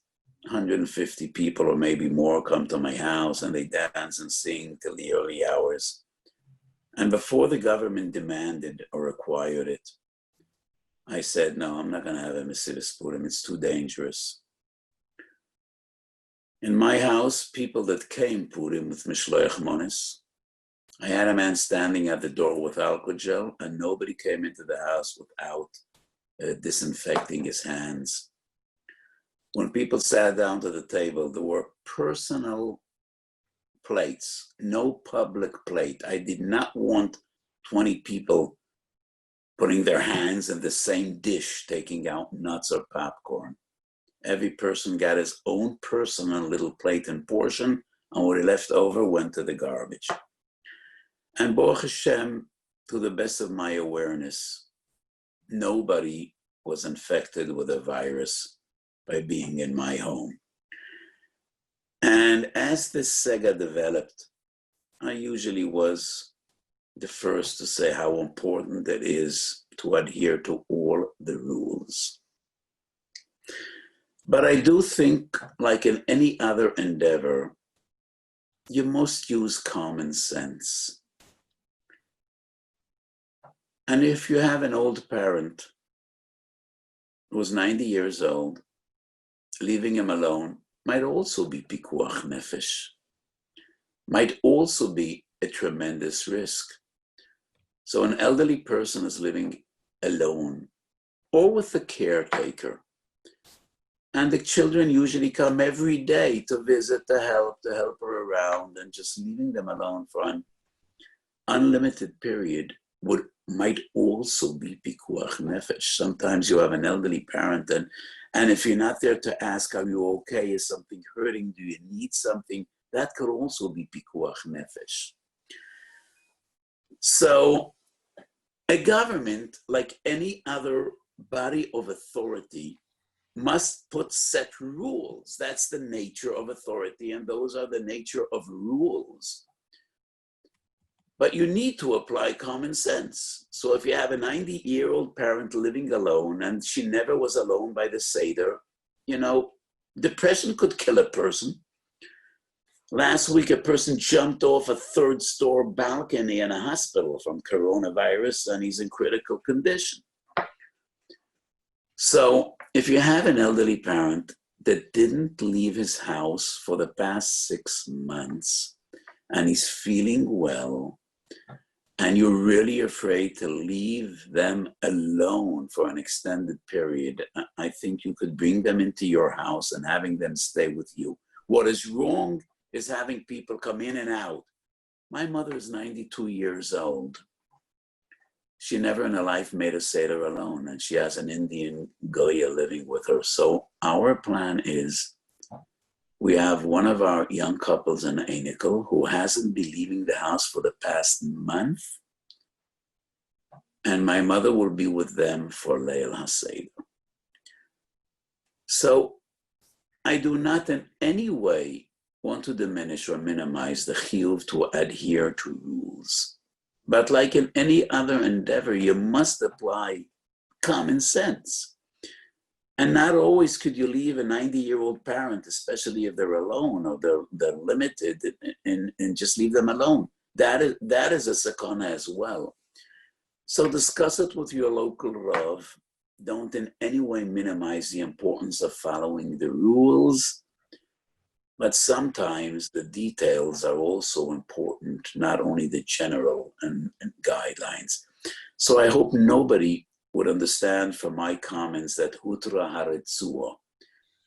150 people or maybe more come to my house and they dance and sing till the early hours. And before the government demanded or required it, I said, no, I'm not going to have a Mesidus Purim. It's too dangerous. In my house, people that came Purim with Mishloach Monis, I had a man standing at the door with alcohol gel, and nobody came into the house without disinfecting his hands. When people sat down to the table, there were personal plates, no public plate. I did not want 20 people putting their hands in the same dish, taking out nuts or popcorn. Every person got his own personal little plate and portion, and what he left over went to the garbage. And Baruch Hashem, to the best of my awareness, nobody was infected with a virus by being in my home. And as this Sega developed, I usually was the first to say how important it is to adhere to all the rules. But I do think, like in any other endeavor, you must use common sense. And if you have an old parent who's 90 years old, leaving him alone might also be pikuach nefesh, might also be a tremendous risk. So an elderly person is living alone or with a caretaker. And the children usually come every day to visit, to help her around, and just leaving them alone for an unlimited period might also be pikuach nefesh. Sometimes you have an elderly parent, and if you're not there to ask, are you okay? Is something hurting? Do you need something? That could also be pikuach nefesh. So a government, like any other body of authority, must put set rules. That's the nature of authority, and those are the nature of rules. But you need to apply common sense. So if you have a 90-year-old parent living alone, and she never was alone by the Seder, depression could kill a person. Last week, a person jumped off a third-story balcony in a hospital from coronavirus, and he's in critical condition. So if you have an elderly parent that didn't leave his house for the past 6 months, and he's feeling well, and you're really afraid to leave them alone for an extended period, I think you could bring them into your house and having them stay with you. What is wrong is having people come in and out. My mother is 92 years old. She never in her life made a Seder alone, and she has an Indian Goya living with her. So our plan is, we have one of our young couples in Einikel who hasn't been leaving the house for the past month, and my mother will be with them for Leil HaSeder. So I do not in any way want to diminish or minimize the chiyuv to adhere to rules. But like in any other endeavor, you must apply common sense. And not always could you leave a 90-year-old parent, especially if they're alone or they're limited, and just leave them alone. That is a sakana as well. So discuss it with your local Rav. Don't in any way minimize the importance of following the rules. But sometimes the details are also important, not only the general and guidelines. So I hope nobody would understand from my comments that hutra haritzua.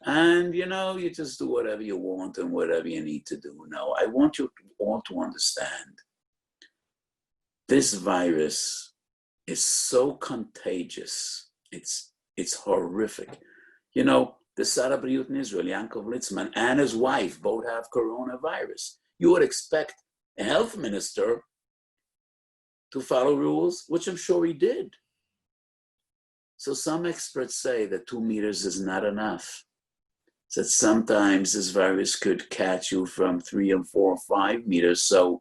And you just do whatever you want and whatever you need to do. No, I want you all to understand this virus is so contagious. It's horrific. The Sar B'riut in Israel, Yankov Litzman, and his wife both have coronavirus. You would expect a health minister to follow rules, which I'm sure he did. So some experts say that 2 meters is not enough. That sometimes this virus could catch you from 3 and 4 or 5 meters. So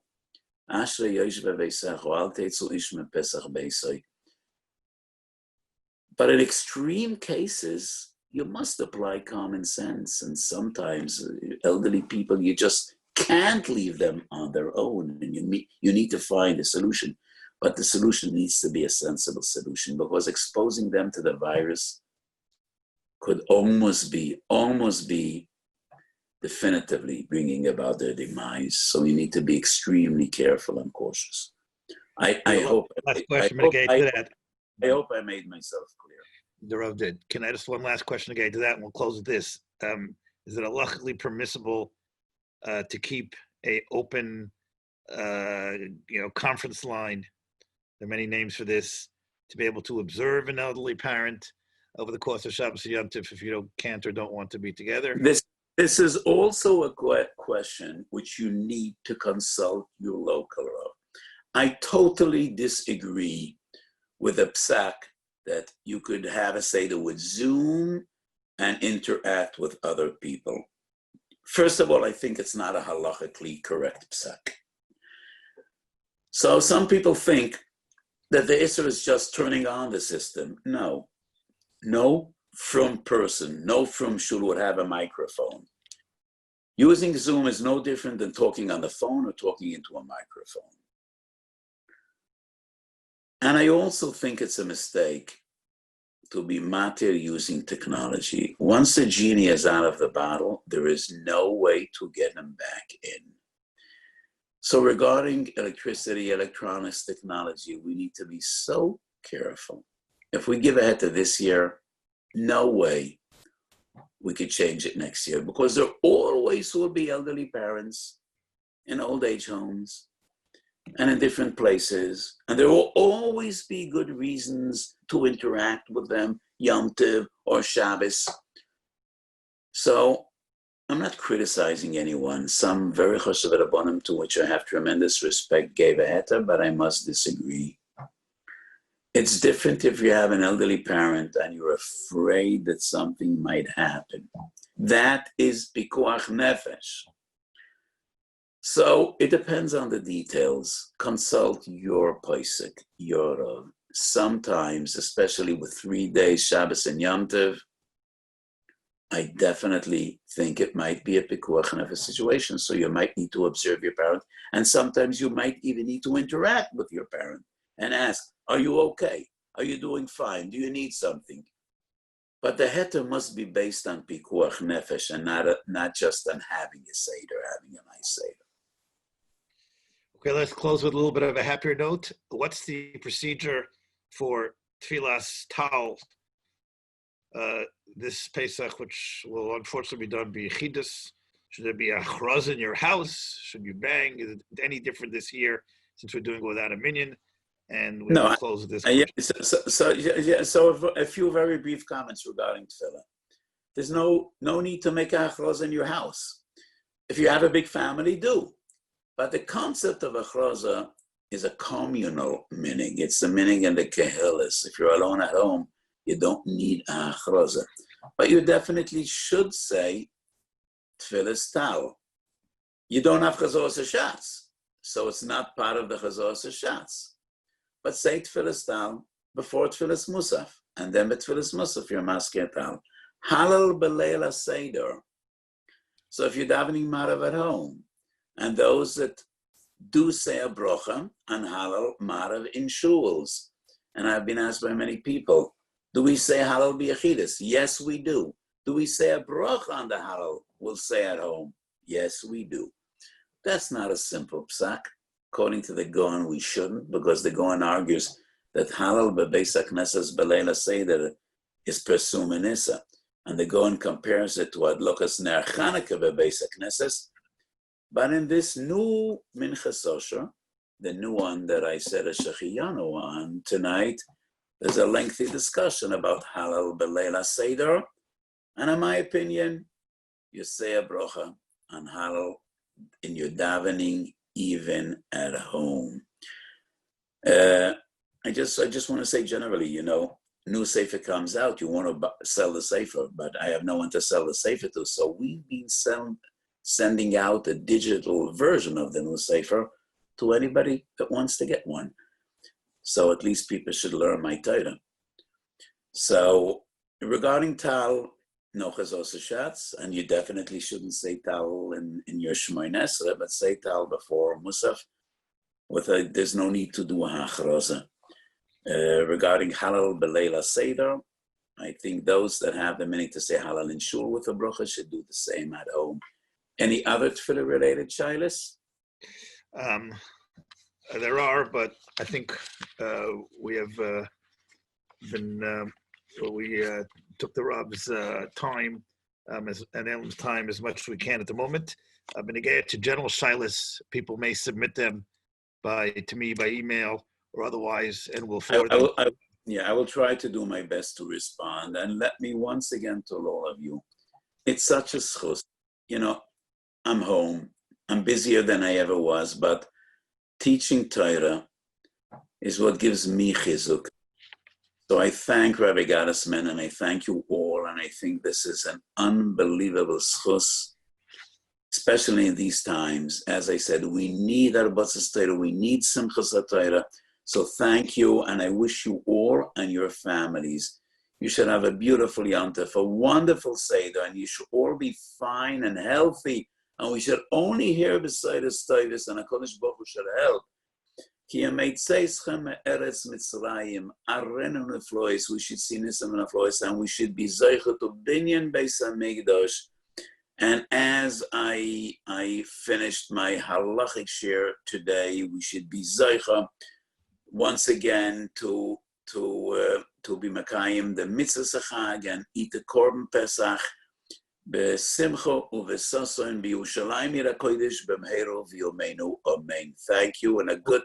Ashrei yoshvei beisecho, al teitzu ish mepesach beisoi. But in extreme cases, you must apply common sense. And sometimes elderly people, you just can't leave them on their own. And you need to find a solution. But the solution needs to be a sensible solution, because exposing them to the virus could almost be definitively bringing about their demise. So we need to be extremely careful and cautious. I hope I made myself clear. The Rav did. Can I just one last question again to that, and we'll close with this? Is it halachically permissible to keep a open, conference line? There are many names for this, to be able to observe an elderly parent over the course of Shabbos and Yom Tov if you can't or don't want to be together? This is also a question which you need to consult your local Rav. I totally disagree with a psak that you could have a Seder with Zoom and interact with other people. First of all, I think it's not a halachically correct psak. So some people think that the Isser is just turning on the system. No from person, no from shul would have a microphone. Using Zoom is no different than talking on the phone or talking into a microphone. And I also think it's a mistake to be matir using technology. Once the genie is out of the bottle, there is no way to get him back in. So regarding electricity, electronics, technology, we need to be so careful. If we give ahead to this year, no way we could change it next year, because there always will be elderly parents in old age homes and in different places, and there will always be good reasons to interact with them, Yom Tov or Shabbos. So I'm not criticizing anyone. Some very chashuv rabbanim, to which I have tremendous respect, gave a heter, but I must disagree. It's different if you have an elderly parent and you're afraid that something might happen. That is pikuach nefesh. So it depends on the details. Consult your posek, your Rav. Sometimes, especially with 3 days, Shabbos and Yom Tov, I definitely think it might be a pikuach nefesh situation. So you might need to observe your parent, and sometimes you might even need to interact with your parent and ask, are you okay? Are you doing fine? Do you need something? But the heter must be based on pikuach nefesh and not just on having a seder, having a nice seder. Okay, let's close with a little bit of a happier note. What's the procedure for tefillas tal this Pesach, which will unfortunately be done by Yechidus? Should there be a chruz in your house? Should you bang? Is it any different this year since we're doing it without a minyan? And we'll close with this. So a few very brief comments regarding tefillah. There's no need to make a chruz in your house. If you have a big family, do. But the concept of a chroza is a communal minig. It's the minig and the kehilis. If you're alone at home, you don't need a chroza. But you definitely should say tefillas tal. You don't have chazos hashatz, so it's not part of the chazos hashatz. But say tefillas tal before tefillas musaf, and then betefillas musaf you're maskeh tal. Halal b'leila seder. So if you're davening marav at home, and those that do say a brocha on halal marav in shuls, and I've been asked by many people, do we say halal b'yachidus? Yes, we do. Do we say a brocha on the halal? We'll say at home. Yes, we do. That's not a simple psak. According to the Gaon, we shouldn't, because the Gaon argues that halal bebeis haknesses b'leila seder is persum inissa, and the Gaon compares it to adlokas ner Chanukah bebeis haknesses. But in this new Minchas Osher, the new one that I said a Shechiyanu on tonight, there's a lengthy discussion about halal b'leila seder, and in my opinion, you say a brocha on halal in your davening, even at home. I just want to say generally, new sefer comes out, you want to sell the sefer, but I have no one to sell the sefer to, so we've been sending out a digital version of the new sefer to anybody that wants to get one. So at least people should learn my Torah. So regarding Tal, no chazos shatz, and you definitely shouldn't say Tal in your Shemoneh Esrei, but say Tal before Musaf. There's no need to do a hachroza. Regarding Halal B'Leila Seder, I think those that have the minute to say Halal in Shul with a bracha should do the same at home. Any other tefillah related shilas? There are, but I think we have we took the Rob's time and Ellen's time as much as we can at the moment. I'm going to get to general shilas. People may submit them to me by email or otherwise, and we'll forward them. I will try to do my best to respond. And let me once again tell all of you, it's such a schus. I'm home. I'm busier than I ever was, but teaching Torah is what gives me chizuk. So I thank Rabbi Gottesman, and I thank you all, and I think this is an unbelievable schus, especially in these times. As I said, we need Arbatzas Torah, we need Simchas HaTorah. So thank you, and I wish you all and your families, you should have a beautiful Yom Tov, a wonderful Seder, and you should all be fine and healthy, and we should only hear beside us Tovis, and HaKadosh Baruch Hu should help. Ki ameitzeichem eretz Mitzrayim, arenu neflois, we should see Nisim neflois, and we should be Zeicha to Binyan Beis HaMikdash. And as I finished my halachic share today, we should be Zeicha once again to be Makayim the Mitzvah Chag and eat the Korban Pesach besimcha uvesason b'Yushalayim ira kodesh b'mheiro v'yomeinu. Amen. Thank you, and a good